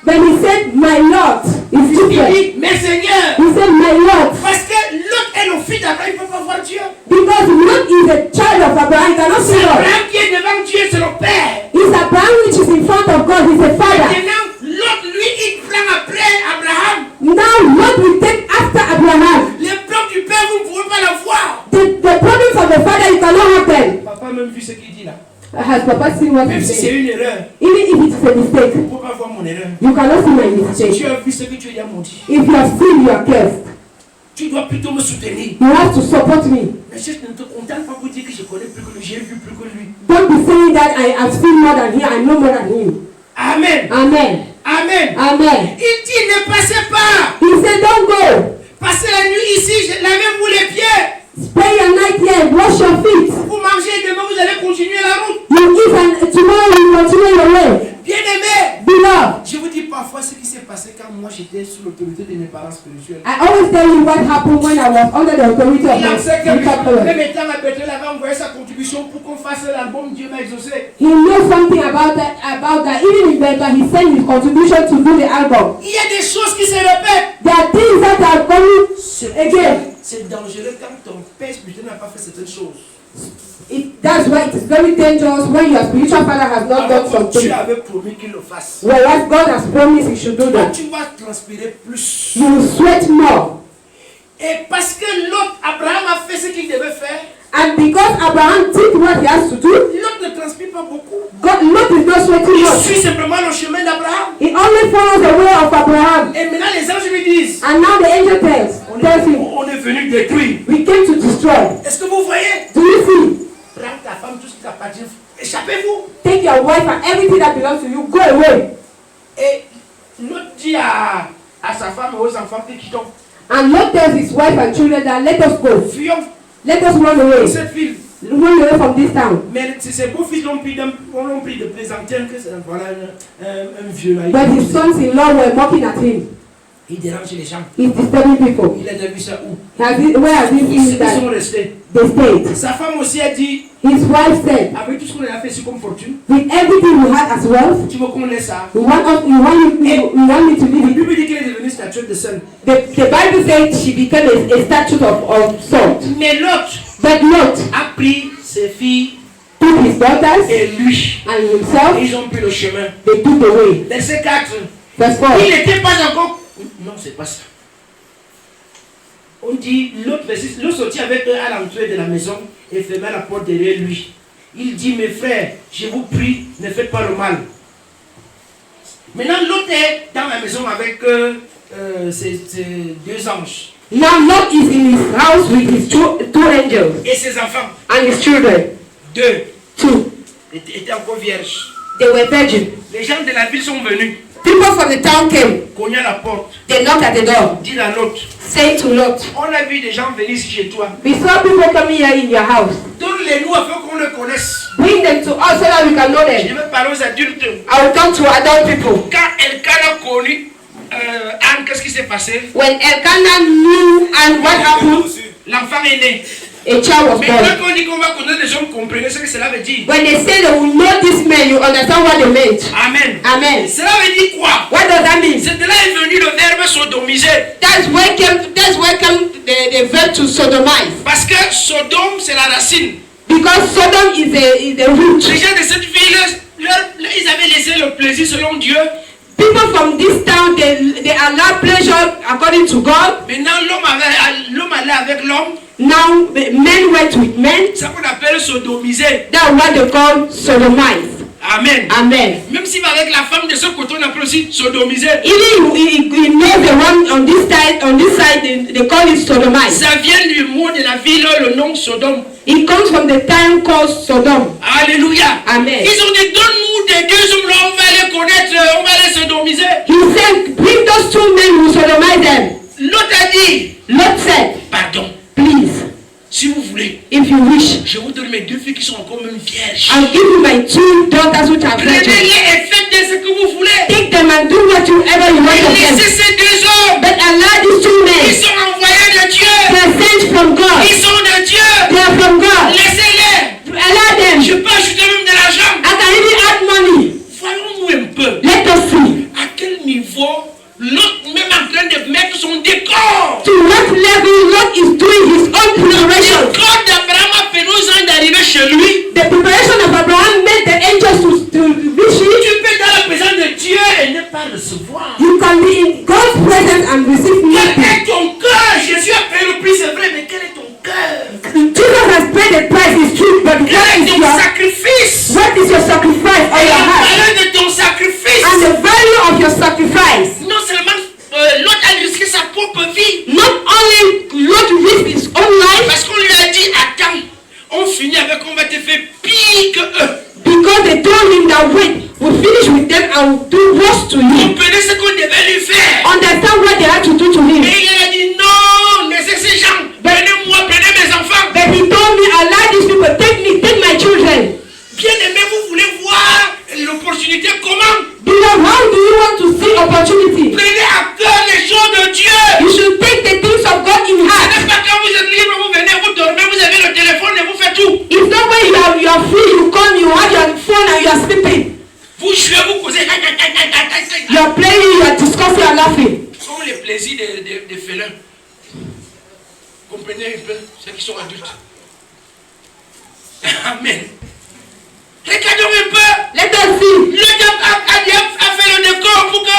Then he said, my Lord, is Il different. dit, mes seigneurs. He said, my Lord. Parce que l'autre est le fils d'Abraham, il ne peut pas voir Dieu. Because Lot is a child of Abraham, he cannot see C'est God. Abraham qui est devant Dieu, c'est le Père. It's Abraham which is in front of God, he's a father. Maintenant, l'autre, lui, il prend après Abraham. Now Lot will take after Abraham. Les plans du Père, vous ne pouvez pas le voir. The promise of the father, you cannot have them. Papa a même vu ce qu'il dit là. Has Papa seen what Même he's si c'est saying? une erreur, Even if it is a mistake, vous ne pouvez pas voir mon erreur. you cannot see my Si mistake. tu as vu ce que tu as dit, If you have seen, you are cursed. tu dois plutôt me soutenir. You have to support me. Mais je ne te contente pas pour dire que je connais plus que lui, j'ai vu plus que lui. Don't be saying that I have seen more than him, I know more than him. Amen. Amen. Amen. Amen. Il dit, ne passez pas. He said, don't go. Passez la nuit ici, lavez-vous les pieds. Spend your night here, wash your feet. Vous mangez et demain vous allez continuer la route. You eat and tomorrow you continue your way. Bien-aimé, Beloved, je vous dis parfois ce qui s'est passé quand moi j'étais sous l'autorité de mes parents spirituels. I always tell you what happened when I was under the authority of Il my en sait que spiritual parents. même étant à Bethel avant, on voyait sa contribution pour qu'on fasse l'album, Dieu m'a exaucé. He knows something about that. Even in that, he sent his contribution to do the album. Il y a des choses qui se répètent. There are things that are coming again. C'est dangereux quand ton père spirituel n'a pas fait certaines choses. That's why it is very dangerous when your spiritual father has not done Dieu something. avait promis qu'il le fasse. Whereas God has promised he should do Quand that. tu vas transpirer plus. You will sweat more. Et parce que l'autre, Abraham a fait ce qu'il devait faire, And because Abraham did what he has to do, l'autre ne transpire pas beaucoup. Lot is not sweating Il much. suit simplement le chemin d'Abraham. He only follows the way of Abraham. Et maintenant les anges lui disent, And now the angel tells him, on est venu détruire. we came to destroy. Est-ce que vous voyez? Do you see? Prends ta femme, tout ce qui t'appartient. Échappez-vous. Take your wife and everything that belongs to you, go away. Et l'autre dit à sa femme et aux enfants qui quittons. And Lot tells his wife and children that let us go. Fuyons Let us run away. cette ville. Run away from this town. Mais ses beaux-fils l'ont pris de plaisanter que c'est voilà, un vieux là. But his sons-in-law were mocking at him. Il dérange les gens. He's disturbing people. Il a déjà vu ça où? Where has he Ils seen that? sont restés. They stayed. Sa femme aussi a dit, His wife said, avec tout ce qu'on a fait ici comme fortune, with everything we had as wealth, tu veux qu'on laisse ça? we want me to La leave it. Bible dit qu'elle est devenue statuette de sel. The Bible said she became a statue of salt. Mais l'autre But Lot a pris ses filles took his daughters et lui. and himself, Ils ont pris le chemin. they took the way. Verset 4. Verse 4. Il n'était pas encore. Non, c'est pas ça. On dit, l'autre sortit avec eux à l'entrée de la maison et ferma la porte derrière lui. Il dit, mes frères, je vous prie, ne faites pas le mal. Maintenant, l'autre est dans la maison avec ses deux anges Now Lot is in his house with his two angels et ses enfants. and his children. Deux Two. étaient encore vierges. They were virgins. Les gens de la ville sont venus, People from the town came. cognaient à la porte, They knocked at the door. dit à l'autre, Say to Lot, on a vu des gens venir ici chez toi. we saw people coming here in your house. Donne-les-nous afin qu'on les connaisse. Bring them to us so that we can know Je them. vais parler aux adultes. I will talk to adult people. Quand Elkanah a connu Anne, qu'est-ce qui s'est passé? When Elkanah knew and what happened, L'enfant est né. a child was Mais born. quand on dit qu'on va connaître les hommes, comprenez ce que cela veut dire. When they say they will know this man, you understand what they meant. Amen. Amen. Cela veut dire quoi? What does that mean? C'est de là est venu le verbe sodomiser. That's where came the verb to sodomize. Parce que Sodome, c'est la racine. Because Sodom is the root. Les gens de cette ville, ils avaient laissé le plaisir selon Dieu. People from this town, they allow pleasure according to God. Maintenant, l'homme allait avec l'homme. Now men went with men. C'est ce qu'on appelle sodomiser. That's what they call sodomize. Amen. Amen. Même si avec la femme de ce côté, on appelle aussi sodomiser. Even he knows the one on this side they call it sodomize. Ça vient du mot de la ville, le nom Sodome. It comes from the town called Sodom. Alléluia. Amen. Ils ont dit, donne-nous des deux hommes là, on va les connaître, on va les sodomiser. He said, bring those two men who sodomize them. L'autre a dit, Lot said, pardon, please, si vous voulez, if you wish, je vous donne mes deux filles qui sont encore même vierges. I'll give you my two daughters which are virgins. Prenez-les et faites ce que vous voulez. Take them and do whatever you want Et of them. laissez ces deux hommes. But allow these two Ils men, sont envoyés de Dieu. they are sent from God. Ils sont de Dieu. They are from God. Laissez-les. Allow them. Je peux ajouter même de l'argent. I can even add money. Voyons-nous un peu. Let us see. À quel niveau l'autre même en train de mettre son décor. To what level Lot is doing his own preparation. Le corps d'Abraham a fait aux anges d'arriver chez lui. The preparation of Abraham made the angels to reach him. Tu peux dans la présence de Dieu et ne pas recevoir. You can be in God's presence and receive Quel nothing. est ton cœur? Jésus a payé le prix, c'est vrai, mais quel est ton cœur? Jesus has paid the price, it's true, but Quel what est is ton your sacrifice? sacrifice or Et your la heart? valeur de ton sacrifice. And the value of your sacrifice. Non seulement l'autre a risqué sa propre vie. Not only Lot risked his own life, Parce qu'on lui a dit, attends, on finit avec, on va te faire pire que eux. because they told him that wait, we'll finish with them and we'll do worse to you. Comprenez ce qu'on devait lui faire. Understand what they had to do to him. Et il a dit, non, laissez ces gens, prenez-moi, prenez mes enfants. But he told me, allow these people, take my children. Bien aimé, vous voulez voir l'opportunité comment? Beloved, how do you want to see opportunity? Prenez à cœur les choses de Dieu. You should take the things of God in Ce heart. n'est pas quand vous êtes libre, vous venez, vous dormez, vous avez le téléphone et vous faites tout. It's not when you are You are playing, you are discussing and laughing. Comme les plaisirs des félins. Comprenez un peu ceux qui sont adultes. Amen. Regardons un peu. Let us see. Le diable a fait le décor pour que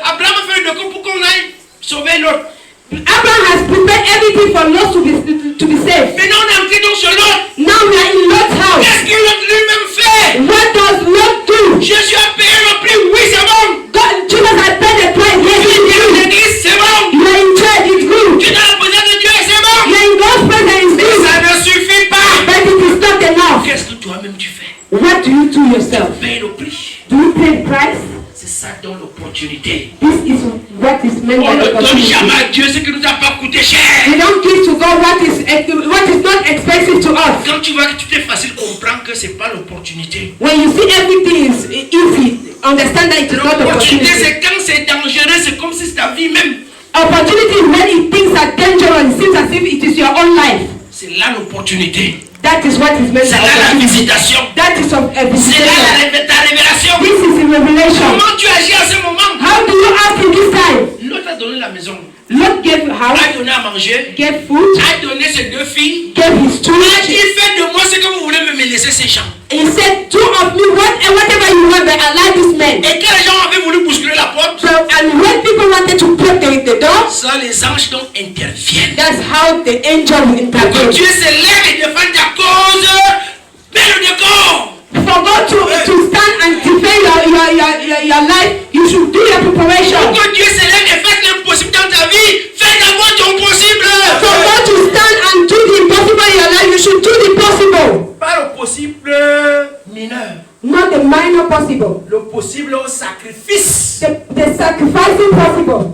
Abraham a fait le décor pour qu'on aille sauver l'autre. Abraham has prepared everything for Lot to be saved. Maintenant on est entré dans ce Lot. Now we are in Lot's house. Qu'est-ce que Lot lui-même fait? What does Lot do? Jésus a payé le prix, oui c'est bon. Jesus has paid the price. Yes, it's good. L'église c'est bon. You are in church, it's good. Tu es dans la présence de Dieu et c'est bon. You are in God's presence, it's Mais good. ça ne suffit pas. But it is not enough. Qu'est-ce que toi-même tu fais? What do you do yourself? Paye le prix. Do you pay the price? C'est ça dans l'opportunité. This is what is meant On by ne donne opportunity. jamais à Dieu ce qui nous a pas coûté cher. We don't give to God what is not expensive to us. Quand tu vois que tout est facile, comprends que c'est pas l'opportunité. When you see everything is easy, understand that it is not L'opportunité, opportunity. c'est quand c'est dangereux, c'est comme si c'est ta vie même. Opportunity is when things are dangerous. It seems as if it is your own life. C'est là l'opportunité. That is what is meant C'est by là la opportunity. visitation. That is of a C'est là visitation. ta révélation. This is a revelation. Comment tu agis à ce moment? How do you act in this time? L'autre a donné la maison, Lot gave house, a donné à manger, gave food, a donné ses 2 filles. gave his two Il a dit, children. faites de moi ce que vous voulez, mais me laissez ces gens. He said, "Do of me whatever you want, but allow this man." Et quand les gens avaient voulu bousculer la porte, So, and when people wanted to break the door, ça les anges donc interviennent. that's how the angel will Pour que intervene. Dieu se lève et défende ta cause, mets le décor. For God to stand and defend your life, you should do your preparation. Pour que Dieu se lève et fasse l'impossible dans ta vie, fais d'abord ton possible. For God to stand and do the impossible in your life, you should do the possible. Pas le possible mineur, Not the minor possible. le possible au sacrifice. The sacrificing possible.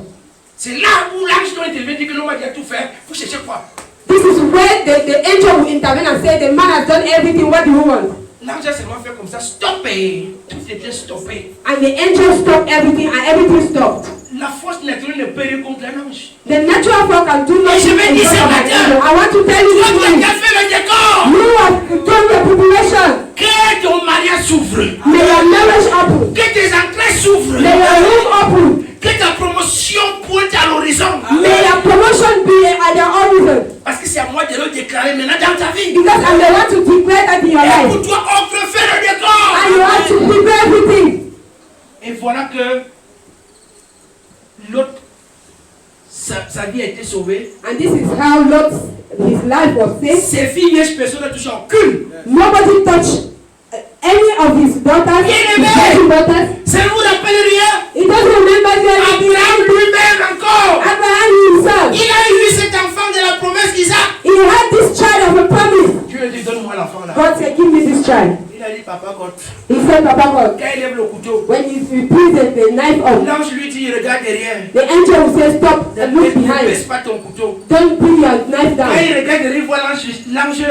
C'est là où l'ange doit intervenir, dit que l'homme a déjà tout fait. Faut chercher quoi? This is where the angel will intervene and say, "The man has done everything. What do you want?" L'ange a seulement fait comme ça, stoppé. Tout était stoppé. And the angel stopped everything, and everything stopped. La force naturelle ne peut rien contre un ange. The natural force can do Mais je nothing vais dire in ce front of an matin, angel. I want to tell you toi this qui as morning. déjà fait le décor, You have done your preparation. que ton mariage s'ouvre, May your marriage open. que tes entrées s'ouvrent, May your room open. que ta promotion pointe à l'horizon. May your promotion be at the horizon. Parce que c'est à moi de le déclarer maintenant dans ta vie. Because I'm the one to declare that in your Et life. pour toi, offre, fais le décor. And you have to prepare everything. Et voilà que l'autre, sa vie a été sauvée. And this is how his life was saved. Ses filles, vieilles personnes ne touchent en cul. Nobody touched any of his daughters, his virgin daughters. Ça ne vous rappelle rien? He doesn't remember anything. Abraham lui-même encore. Abraham himself, Il a eu cet enfant de la promesse Isaac. he had this child of a promise. Dieu a dit, donne-moi l'enfant là. God said, "Give me this child." Il a dit, papa, God. He said, "Papa God." Quand il lève le couteau, When he pulls the knife up, l'ange lui dit, regarde derrière. the angel will say, "Stop and look Ne behind. baisse pas ton couteau. Don't bring your knife Quand down." il regarde derrière, il voit l'ange,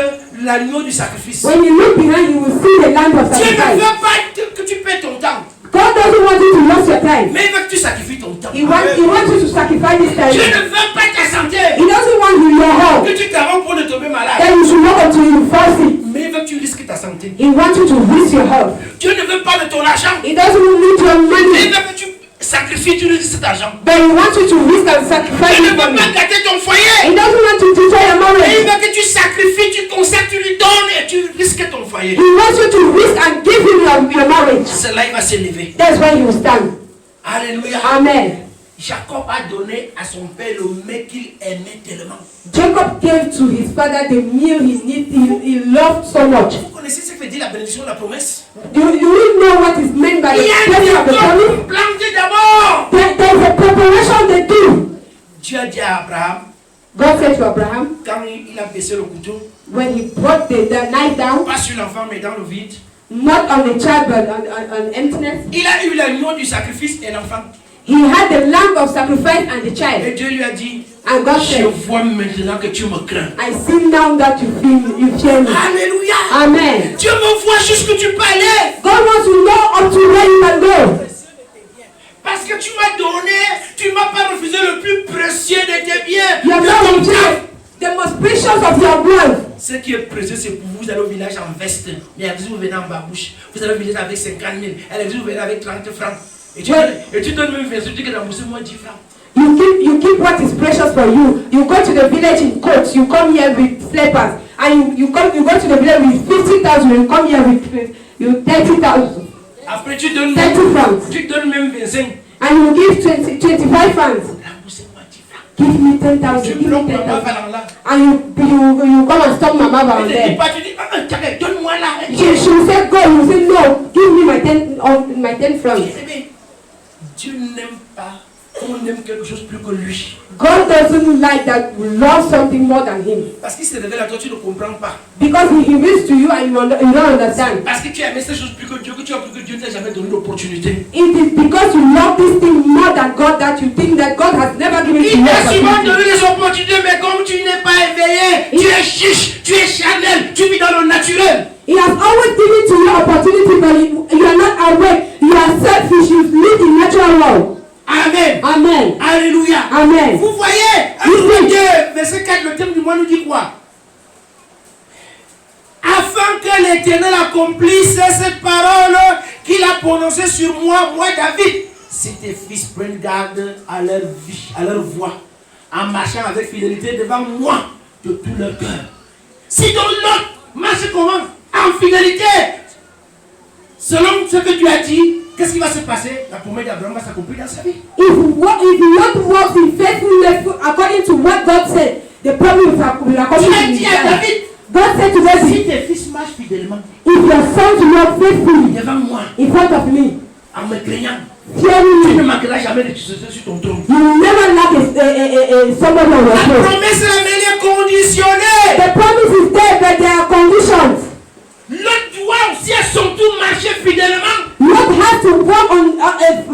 l'agneau du sacrifice. When you look behind, you will see the lamb of Dieu ne sacrifice. veut pas que tu perds ton temps. God doesn't want you to lose your time. Mais il veut que tu sacrifies ton temps. He wants you to sacrifice this time. Dieu ne veut pas ta santé. He doesn't want your health. Que tu t'arranges pour ne tomber malade. Then you should walk until you fall sick. Mais il veut que tu risques ta santé. He wants you to risk your health. Dieu ne veut pas de ton argent. He doesn't need your Mais il money. veut que tu sacrifies, tu risques cet argent. But he wants you to risk and sacrifice Il ne your veut money. pas gâter ton foyer. He doesn't want to destroy your Mais il marriage. veut que tu sacrifies, tu consacres, tu lui donnes et tu risques ton foyer. He wants you to risk and give him your marriage. C'est là il va s'élever. That's why you stand. Alléluia. Amen. Jacob a donné à son père le mets qu'il aimait tellement. Jacob gave to his father the meal he loved so much. Vous connaissez ce que veut dire la bénédiction de la promesse? Do you know what is meant by Il the y a un blessing of the promise? décor planté d'abord. There is a preparation they do. Dieu a dit à Abraham, God said to Abraham, quand il a baissé le couteau, when he brought the knife down, pas sur l'enfant mais dans le vide, not on the child but on emptiness, il a eu l'agneau du sacrifice et l'enfant. he had the lamb of sacrifice and the Et child. Dieu lui a dit, And God je said, vois maintenant que tu me crains. I see now that you fear me. Alléluia. Amen. Dieu me voit jusqu'où tu peux aller. God wants to know up to where you can go. Parce que tu m'as donné, tu m'as pas refusé le plus précieux de tes biens. You have de not ton rejected temps. the most precious of your wealth. Ce qui est précieux, c'est pour vous, vous allez au village en veste. Mais à vous venez en babouche. Vous allez au village avec 50 000. À vous venez avec 30 francs. Et tu donnes même 20 tu dis que remboursez-moi 10 francs. You keep what is precious for you. You go to the village in coats. You come here with slippers, and you go to the village with 50,000. You come here with 30,000. Après tu donnes 30 francs. Tu donnes même 25. And you give 25 francs. Remboursez-moi 10 francs. Give me 10,000. Tu Give me bloques 10,000. maman va là. And you come and stop Mama down Tu there. dis pas, tu dis, donne-moi là. She will say go. You say no. Give me my 10 francs. Dieu n'aime pas qu'on aime quelque chose plus que lui. God doesn't like that we love something more than Him. Parce qu'il se révèle à toi, tu ne comprends pas. Because He reveals to you and you don't understand. Parce que tu aimes ces choses plus que Dieu, que tu as plus que Dieu ne t'a jamais donné l'opportunité. It is because you love this thing more than God that you think that God has never given to Il you. t'a souvent donné des opportunités, mais comme tu n'es pas éveillé, tu es chiche, tu es charnel, tu vis dans le naturel. He has always given to you opportunity, but you are not awake. You are selfish. You live in natural world. Amen. Amen. Alléluia. Amen. Vous voyez, verset 4, le thème du mois nous dit quoi? Afin que l'Éternel accomplisse cette parole qu'il a prononcée sur moi, David. Si tes fils prennent garde à leur vie, à leur voix, en marchant avec fidélité devant moi de tout leur cœur. Si ton l'autre marche comment? En fidélité, selon ce que tu as dit, qu'est-ce qui va se passer? La promesse d'Abraham va s'accomplir dans sa vie. If you want to walk in faithfulness according to what God said, the problem will accomplish in his life. God said to David, si tes fils marchent fidèlement, if your sons walk faithfully devant moi, in front of me, en me craignant, fearing tu ne me, manqueras jamais de succès sur ton trône. you will never lack somebody on your La throne. promesse est conditionnée. The promise is there, but there are conditions. L'autre doit aussi à son tour marcher fidèlement. Lot has to walk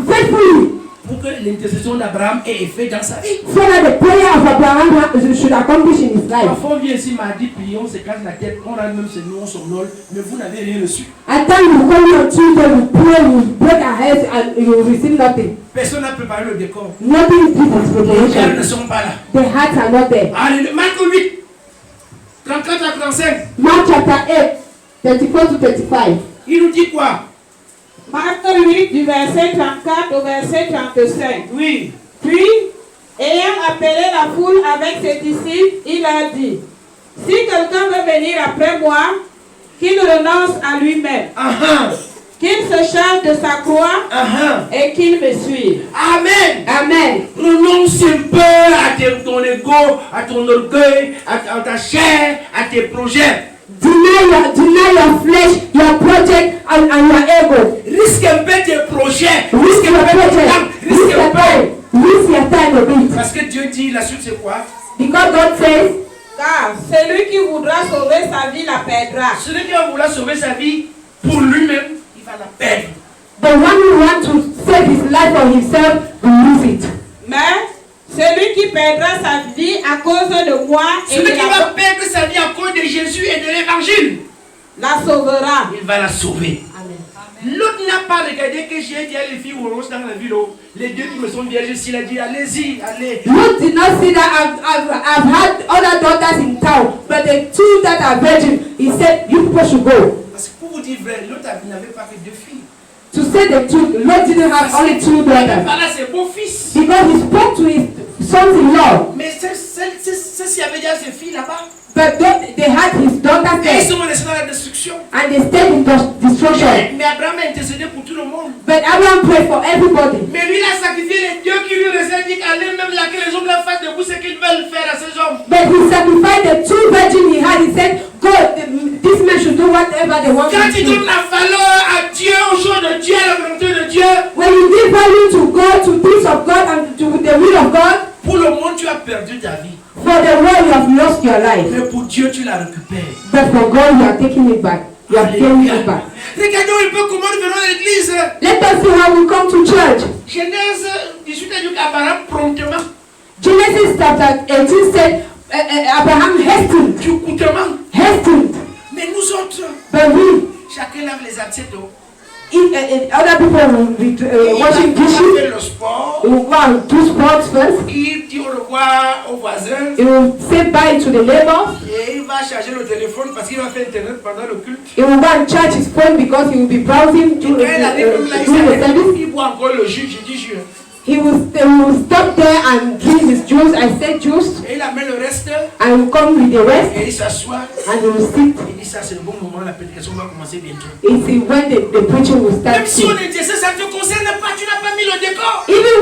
faithfully pour que l'intercession d'Abraham ait effet dans sa vie. so that the prayer of Abraham should accomplish in his life. Parfois on vient ici mardi, prions, se casse la tête, on rend même ses noms, on somnole, mais vous n'avez rien reçu. At times we come on Tuesday, we pray, we break our heads, and you will receive nothing. Personne n'a préparé le décor. Nothing is due for Les cœurs ne preparation. sont pas là. The hearts are not there. Alléluia. Marc 8, 34 à 35. Mark chapter 8, 34 to 35. Il nous dit quoi? Marc 8 du verset 34 au verset 35. Oui. Puis, ayant appelé la foule avec ses disciples, il a dit, si quelqu'un veut venir après moi, qu'il renonce à lui-même, qu'il se charge de sa croix et qu'il me suive. Amen. Amen. Renonce un peu à ton ego, à ton orgueil, à ta chair, à tes projets. Deny your flesh, your project, and your ego. Risque un peu tes projets. Risk your project. Risk your time. Risk your time a bit. Parce que Dieu dit, la suite c'est quoi? Because God says, Car celui qui voudra sauver sa vie la perdra. Celui qui va vouloir sauver sa vie pour lui-même, il va la perdre. the one who wants to save his life for himself will lose it. Mais celui qui perdra sa vie à cause de moi et Celui de qui va perdre sa vie à cause de Jésus et de l'évangile, la sauvera. il va la sauver. Amen. L'autre n'a pas regardé que j'ai dit à les filles roses dans la ville, les deux qui me sont vierges, il a dit allez-y, allez. Lot did not see that I've had other daughters in town, but the two that are virgin, he said, you people should go. Parce que pour vous dire vrai, l'autre n'avait pas que deux filles. To say the truth, Lot didn't have only two daughters. Voilà ses beaux-fils. Because he spoke to his sons-in-law. Mais ceux-ci avaient déjà ses filles là-bas. But they had his daughters Et ils there. sont restés dans la destruction. And they stayed in destruction. Mais Abraham a intercédé pour tout le monde. But Abraham prayed for everybody. Mais lui, il a sacrifié les dieux qui lui restaient. Il dit allez même là que les hommes leur fassent debout ce qu'ils veulent faire à ces hommes. But he sacrificed the two virgins he had. He said, God, these men should do whatever they want Quand to tu do. donnes la valeur à Dieu, aux choses de Dieu, à la volonté de Dieu, When you give value to God, to things of God, and to the will of God, pour le monde, tu as perdu ta vie. for the world you have lost your life. Mais pour Dieu, tu la récupères. But for God, you are taking it back. You are gaining it back. Regardons un peu comment nous venons à l'église. Let us see how we come to church. Genèse 18 a dit qu'Abraham promptement, Genesis chapter 18 said, Abraham hastened. du coûtement. Hastened. Mais nous autres, But we, chacun lave les assiettes. if other people will be washing Il va dishes, faire le sport. he will go and do sports first. Il dit au revoir aux voisins. He will say bye to the neighbors. Et il va charger le téléphone parce qu'il va faire internet pendant le culte. He will go and charge his phone because he will be browsing Et quand il arrive comme là, during the service. il boit encore le jus. Je dis jus. He will stop there and drink his juice. I said juice. Et il amène le reste. And will come with the rest. Et il s'assoit. And he will sit. Il dit ça, c'est le bon moment. La prédication va commencer bientôt. It's when the preaching will start. Même si on intercède, ça ne te concerne pas. Tu n'as pas mis le décor. Even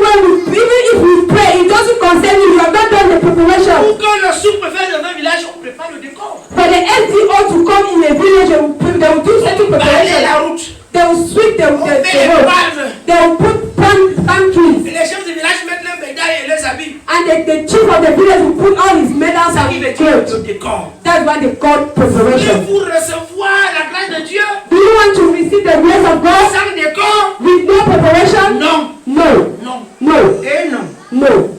if we pray, it doesn't concern you. You have not done the preparation. Pour que le sous-préfet dans un village, on prépare le décor. For the SDO to come in a village, they will do certain Balayer la preparation. route. They will sweep the On met les road. palmes. They will put palm Et trees. les chefs du village mettent leurs médailles et leurs habits. And the chief of the village will put all his medals Ça qui veut and dire clothes. le décor. That's what they call preparation. Voulez-vous recevoir la grâce de Dieu Do you want to receive the grace of God sans décor? with no preparation? Non. No. Non. No. Et non. No.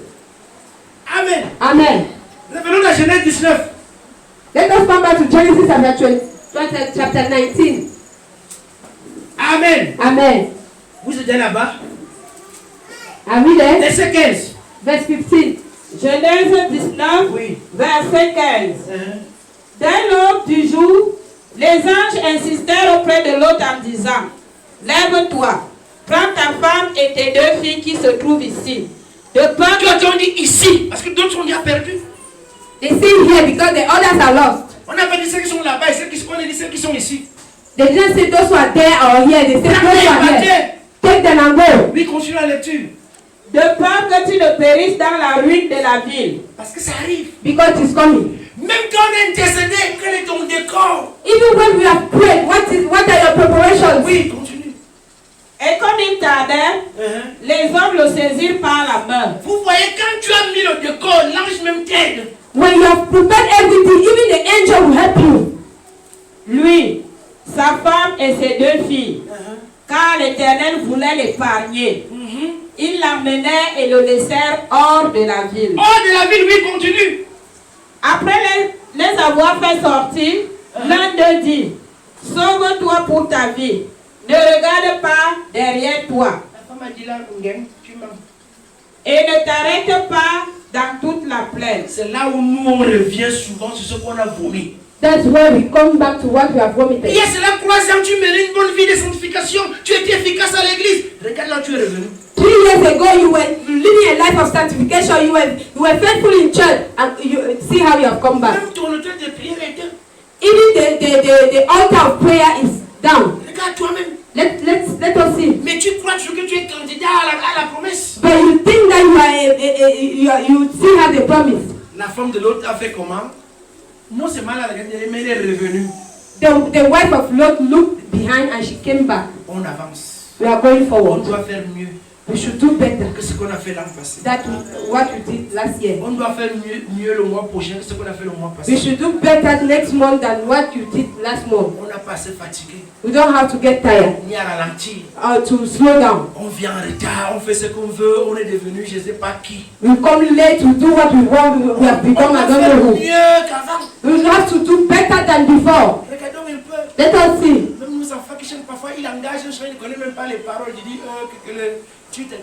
Amen. Amen. Revenons à Genèse 19. Let us come back to Genesis chapter 19. Amen. Amen. Vous êtes là-bas. Are we there? Verset 15. Verse 15. Genèse 19, Oui. verset 15. Dès l'aube du jour, les anges insistèrent auprès de l'autre en disant, lève-toi, prends ta femme et tes deux filles qui se trouvent ici. De peur que D'autres ont dit ici, parce que d'autres sont déjà perdus. They say here because the others are lost. On n'a pas dit ceux qui sont là-bas et ceux qui sont, on a dit ceux qui sont ici. They didn't say those who are there or here. They say those who are here. Take them and go. Oui, continue la lecture. de peur que tu ne périsses dans la ruine de la ville. Parce que ça arrive. Because it's coming. Même quand on est intercédé, quel est ton décor? Even when we have prayed, what are your preparations? Oui, continue. Et comme il tardait, les hommes le saisirent par la main. Vous voyez, quand tu as mis le décor, l'ange même t'aide. When you have prepared everything, even the angel will help you. Lui, sa femme et ses deux filles, car l'Éternel voulait l'épargner. Ils l'emmenèrent et le laissèrent hors de la ville. Hors de la ville, oui, continue. Après les avoir fait sortir, l'un d'eux dit, sauve-toi pour ta vie. Ne regarde pas derrière toi. La femme a dit là, tu mens. Et ne t'arrête pas dans toute la plaine. C'est là où nous on revient souvent sur ce qu'on a vomi. That's where we come back to what we have vomited. Hier, c'est la 3 ans, tu menais une bonne vie de sanctification. Tu étais efficace à l'église. Regarde là où tu es revenu. 3 years ago, you were living a life of sanctification. You were faithful in church, and you see how you have come back. Même ton auteur de prière est éteint. Even the altar of prayer is down. Regarde toi-même. Let us see. Mais tu crois toujours que tu es candidat à la promesse. But you think that you still have the promise. La femme de l'autre a fait comment? Non seulement elle a regardé, mais elle est revenue. The wife of Lot looked behind and she came back. On avance. We are going On forward. doit faire mieux We should do better que ce qu'on a fait l'an passé. than what we did last year. On doit faire mieux le mois prochain que ce qu'on a fait le mois We passé. should do better next month than what you did last month. On n'a pas assez fatigué, We don't have to get tired ni à ralentir. or to slow down. On vient en retard, on fait ce qu'on veut, on est devenu je ne sais pas qui. We come late to do what we want. We have On become doit I don't faire know who. mieux qu'avant. We have to do better than before. Regardons un peu. Let us see. Même nos enfants qui chantent parfois, ils engagent un chant, ils ne connaissent même pas les paroles. Ils disent,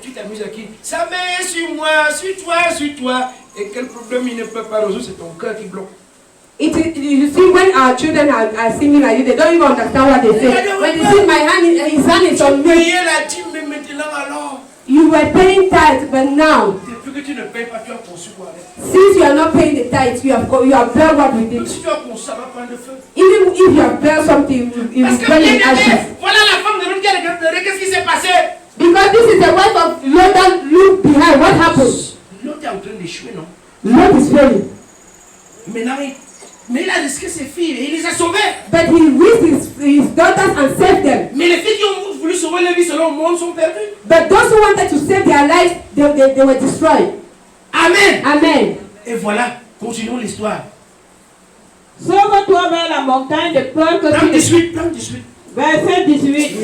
tu t'amuses à qui? Sa main sur moi, sur toi. Et quel problème il ne peut pas résoudre, c'est ton cœur qui bloque. You see, when our children are singing like you, they don't even understand what they say. When they sing, his hand is on me. Payer la dîme, mais maintenant alors. You were paying tithe, but now, Depuis que tu ne payes pas, tu as conçu quoi avec. since you are not paying the tithe, you have done what we Même did. si tu as conçu, ça va prendre feu. Even if you have done something, you Parce will que burn bien in ashes. aimé, voilà la femme de l'autre qui a regardé, qu'est-ce qui s'est passé? Because this is the wife of Lot that look behind. What happened? L'autre est en train d'échouer, non? Lot is failing. Maintenant, mais il a risqué ses filles et il les a sauvées. But he raised his daughters and saved them. Mais les filles qui ont voulu sauver les vies selon le monde sont perdues. But those who wanted to save their lives, they were destroyed. Amen. Amen. Et voilà, continuons l'histoire. Sauve-toi vers la montagne de peur que Plan tu ne... 18, plan 18. Verset 18.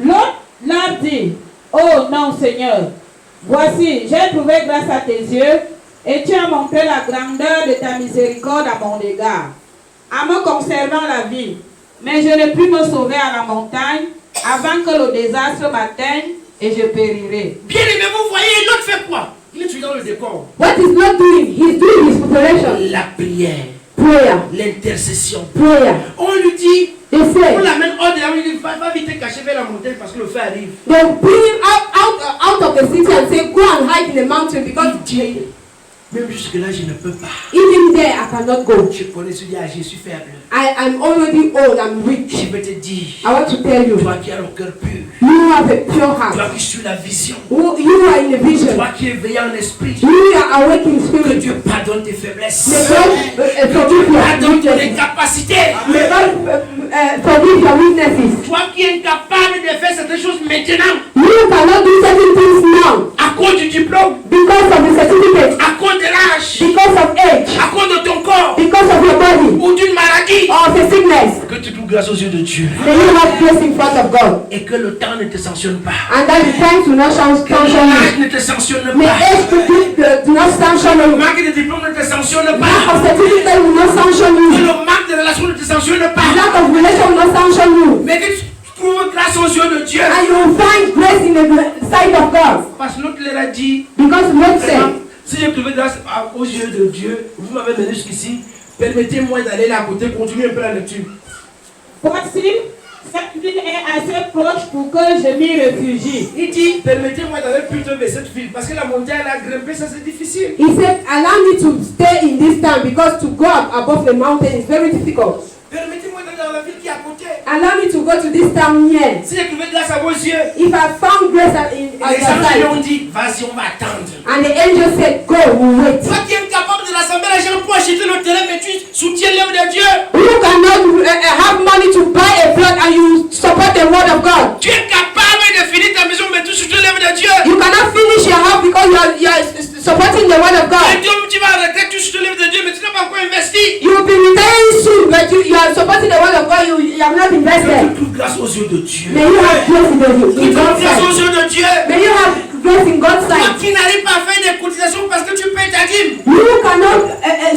L'autre leur dit, oh non Seigneur, voici, j'ai trouvé grâce à tes yeux et tu as montré la grandeur de ta miséricorde à mon égard, en me conservant la vie. Mais je ne puis me sauver à la montagne avant que le désastre m'atteigne et je périrai. Bien aimé, vous voyez, l'autre fait quoi? Il est dans le décor. What he's not doing, he's doing his preparation. La prière, Prayer. l'intercession. Prayer. On lui dit, They on say, l'amène hors de la rue, il dit, va vite te cacher vers la montagne parce que le feu arrive. they bring him out of the city and say, go and hide in the mountain because Il dit, même jusque-là, je ne peux pas. even there I cannot go. Je connais celui là, je suis faible. I'm already old, I'm weak. Je vais te dire, I want to tell you, toi qui as le cœur pur, you have a pure toi heart. qui suis la vision, You are in a vision. toi qui es veillé en esprit, You are awake in que spirit. Dieu pardonne tes faiblesses, May God forgive your pardonne tes weaknesses. incapacités. May God forgive your weaknesses. Toi qui es incapable de faire certaines choses maintenant, You cannot do certain things now à cause du diplôme, because of the certificate, à cause de l'âge, because of age, à cause de ton corps, because of your body, ou d'une maladie, or of a sickness. que tu trouves grâce aux yeux de Dieu. May you have grace in front of God. Et que le temps ne te sanctionne pas. And that the time to not sanction L'âge you. ne te sanctionne May pas. age do not sanction Le you. manque de diplôme ne te sanctionne Lack pas. of certificate will not sanction Que you. le manque de relation ne te sanctionne pas. Lack of relation will not sanction you. Mais que tu trouves grâce aux yeux de Dieu. And you will find grace in the sight of God. Parce que l'autre leur a dit, Because Lord said, si j'ai trouvé grâce aux yeux de Dieu, vous m'avez mené jusqu'ici, permettez-moi d'aller là à côté, continuer un peu la lecture. Voici, cette ville est assez proche pour que je m'y réfugie. Il dit, permettez-moi d'aller plutôt vers cette ville, parce que la montagne à grimper, ça c'est difficile. he said, allow me to stay in this town because to go up above the mountain is very difficult. Permettez-moi d'aller dans la ville qui est à côté. Allow me to go to this town here. Si j'ai trouvé grâce à vos yeux, If I found grace at les your anges lui side, ont dit, vas-y, on va attendre. and the angel said, go, we'll wait. Toi qui es incapable de rassembler les gens pour acheter le terrain, mais tu soutiens l'œuvre de Dieu. You cannot have money to buy a plot and you support the word of God. Tu es capable de finir ta maison, mais tu soutiens l'œuvre de Dieu. You cannot finish your house because you are supporting the word of Et God. Dieu, tu vas arrêter, tu soutiens l'œuvre de Dieu, mais tu n'as pas encore investi. You will be retiring soon, but you are supporting the word of God. You have not Que invested. tu trouves grâce aux yeux de Dieu. May you have grace in Que in tu trouves God's grâce aux sight. yeux de Dieu. May you have grace in God's Toi sight. qui n'arrives pas à faire des cotisations parce que tu payes ta dîme. You cannot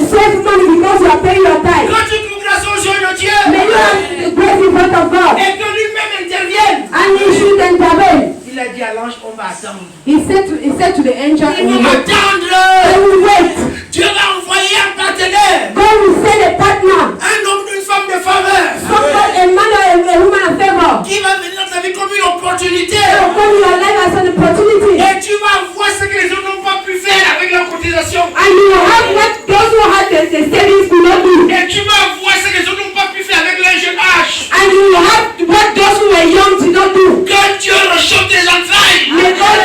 save money because you are paying your tithe. Que tu trouves grâce aux yeux de Dieu. May you have grace in front of God. Et que lui-même intervienne. And he should intervene. Il a dit à l'ange, on va attendre. He said to the angel, Il we va wait. attendre. They will wait. Dieu va envoyer un partenaire. God will send a partner. Un homme, une femme de faveur. Somebody, a man or a woman of favor. Qui va venir dans ta vie comme une opportunité. They will come in your life as an opportunity. Et tu vas voir ce que les autres n'ont pas pu faire avec leur cotisation. And you will have what those who had the savings could not do. Et tu vas voir ce que les autres n'ont pas pu faire avec leur jeune âge. And you will have what those who were young did not do. Que Dieu rechauffe tes entrailles. May God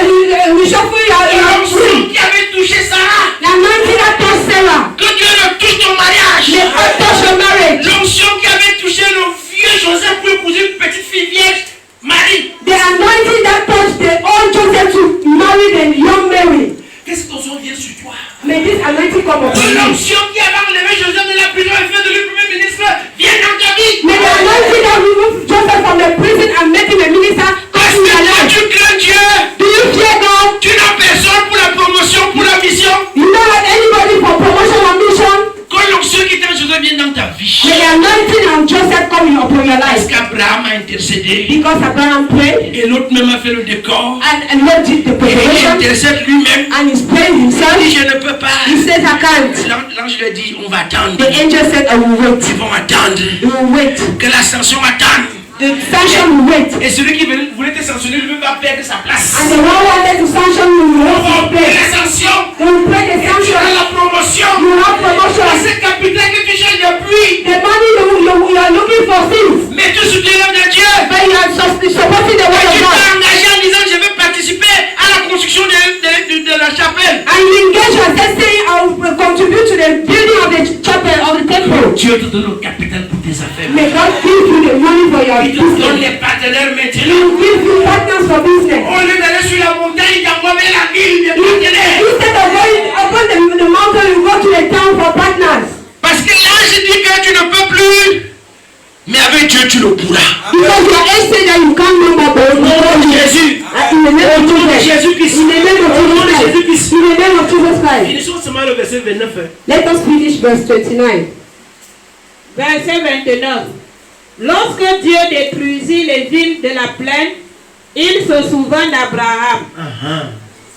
reshuffle your L'onction qui avait touché Sarah. The anointing that touched Sarah. Que Dieu retouche ton mariage. May God touch your marriage. L'onction qui avait touché le vieux Joseph pour épouser une petite fille vierge, Marie. The anointing that touched the old Joseph to marry the young Mary. Que cette onction vienne sur toi. May this anointing come upon Que you. l'onction qui avait enlevé Joseph de la prison et fait de lui premier ministre vienne dans ta vie. May the anointing that removed Joseph from the prison and made him a minister come Parce in que your toi life. tu crains Dieu. Do you fear God? Tu n'as personne pour la promotion, pour la mission. You don't have anybody for promotion or mission? Que l'onction qui était Joseph vienne dans ta vie. May the anointing of Joseph come upon your Parce life. qu'Abraham a intercédé. Because Abraham prayed Et l'autre même a fait le décor. and Lord did the Et il preparation intercède lui-même. and he's praying Il himself. dit je ne peux pas. He says, I can't. L'ange lui a dit on va attendre. The angel said, I will wait. Ils vont attendre. We will wait. Que la sanction attende. The sanction will wait. Et celui qui voulait te sanctionner lui va perdre sa place. And the one who wanted to sanction you will On have va to payer pay. la sanction. They will pay the Tu auras sanction. la promotion. You have Et promotion. ce capital que tu cherches depuis. The money you are looking for things. Mais tu soutiens l'œuvre de Dieu. But you are supporting the word Et of tu God. t'es engagé en disant je vais participer à la construction de la chapelle. And you engage yourself saying, I will contribute to the building of the chapel, of the temple. Dieu te donne le capital pour tes affaires. May God give you the money for your Il te donne business. les partenaires He maintenant. will give you partners for business. Au lieu d'aller sur la montagne, il t'envoie vers la ville des partenaires. Instead of going upon the mountain, you go to the town for partners. Parce que là, je dis que tu ne peux plus. Mais avec Dieu, tu le pourras. Because your age say that you can't remember, but Au nom de Jésus. in the name of Au nom de Jesus. Jésus-Christ. In the name of Au nom de Jesus Jésus-Christ. Christ. In the name of Jesus Christ. Finissons seulement le verset 29. Let us finish verse 29. Verset 29. Lorsque Dieu détruisit les villes de la plaine, il se souvint d'Abraham.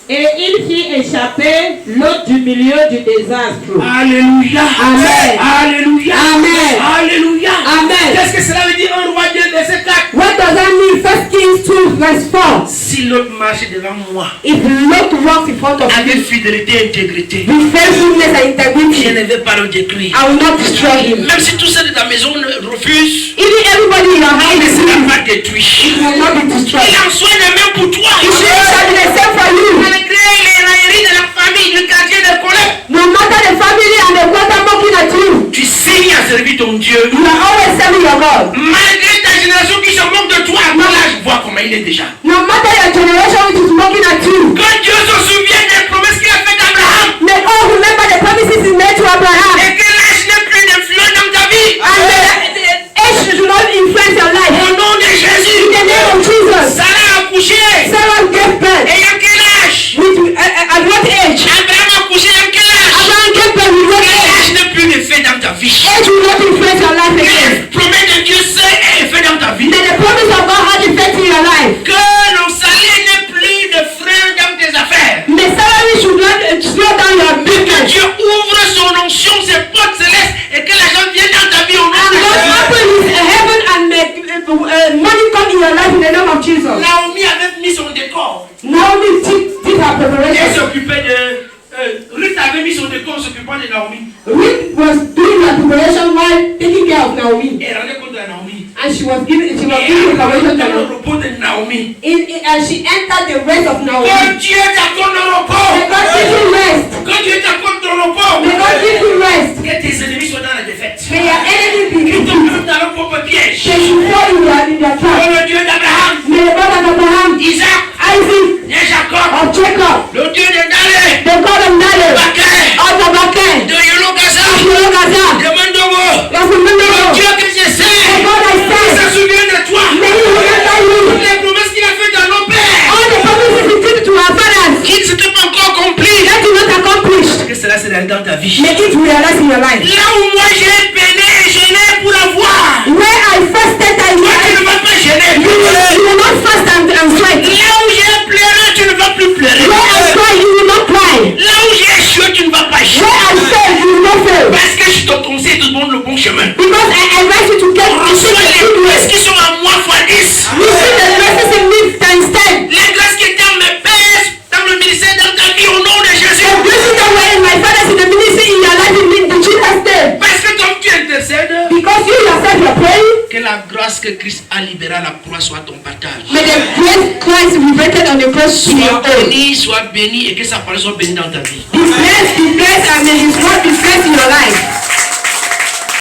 Et il fit échapper l'autre du milieu du désastre. Alléluia. Amen. Alléluia. Amen. Alléluia. Amen. Qu'est-ce que cela veut dire 1 Roi 2, verset 4? What does that mean? 1 Kings 2 verse 4. Si l'autre marche devant moi If Lot walks in front of avec you fidélité et intégrité, with faithfulness and je integrity, ne vais pas le détruire. I will not destroy him. Même si tous ceux de ta maison refusent, Even everybody in your il ne house sera pas détruit. will not be destroyed. Il en soit de même pour toi. It shall be the same for you. Malgré les railleries de la famille, du quartier, de collègues, No matter the family and the quarter mocking at you, tu signes à servir ton Dieu. you are always serving your God. Malgré ta génération qui se moque de toi, à ton âge, vois comment il est déjà. No matter your generation which is mocking at you, Quand Dieu se souvient des promesses qu'il a faites à Abraham, may all remember the promises he made to Abraham. et que l'âge n'est plus d'influence dans ta vie, And the age should not influence your life. au nom de Jésus, In the name of Jesus, Sarah a accouché. Sarah gave birth. Et à quel âge? At what age? Abraham a accouché à quel âge? Abraham gave birth with what Quel age? âge n'est plus d'effet dans ta vie? Age will not influence your life again. Les promesses de Dieu c'est effet dans ta vie. May the promise of God have effect in your life. Que nos salaires n'aient plus de frein dans tes affaires. May salary should not slow down your Que business. Dieu ouvre son onction, ses portes célestes et que l'argent vienne dans ta vie au nom de God Jésus. open his heaven and make money come in your life in the name of Jesus. Naomi avait mis son décor. Naomi did her Elle preparation. s'occupait de... Ruth avait mis son décor en s'occupant de Naomi. Ruth was doing her preparation while taking care of Naomi. Et elle rendait compte de Naomi. And she was giving Et preparation to dans le Naomi. repos de Naomi. And she entered the rest of Naomi. Quand Dieu t'accorde le May repos. God give you rest. Quand Dieu t'accorde le repos. May God give you rest. Que tes ennemis soient dans la défaite. May your enemies be Qu'ils defeated. tombent dans leur propre piège. They should fall in your trap. Oh, le Dieu d'Abraham, May the God of Abraham, Isaac Isaac, et Jacob. of Jacob, Le Dieu de Galé, the God of Nale, Bakai, of Abakan, de Yologaza, of Yologaza, de Mandogo. of Le Menelo, Dieu que je the sais, God I il serve. se souvient de toi. May He remember you. Toutes les promesses qu'il a faites à nos pères, All the promises He did to our fathers, qui ne s'étaient pas encore accomplies. that did not accomplish. Que cela se réalise dans ta vie. May it realize in your life. Là où moi j'ai peiné et gêné pour avoir, Where I fasted, I toi tu ne wept. vas pas gêner. You will not fast and sweat. Là où j'ai pleuré, tu ne vas plus pleurer. Where I cry, you will not cry. Là où j'ai échoué, tu ne vas pas échouer. Where I fail, you will not fail. Parce que je te conseille de prendre le bon chemin. Because I advise you to get to Reçois take the les good way. grâces qui sont à moi fois 10. Receive the blessings in me times 10. Les grâces qui étaient à mes pères dans le ministère dans ta vie au nom de Jésus. The blessings that were in my fathers in the ministry in your life in the Jesus' name. Parce que comme tu intercèdes, Because you yourself are praying, que la grâce que Christ a libérée à la croix soit ton partage. may the grace Christ revealed on the cross be your own. Sois béni et que sa parole soit bénie dans ta vie. Be blessed, and may His word be blessed in your life.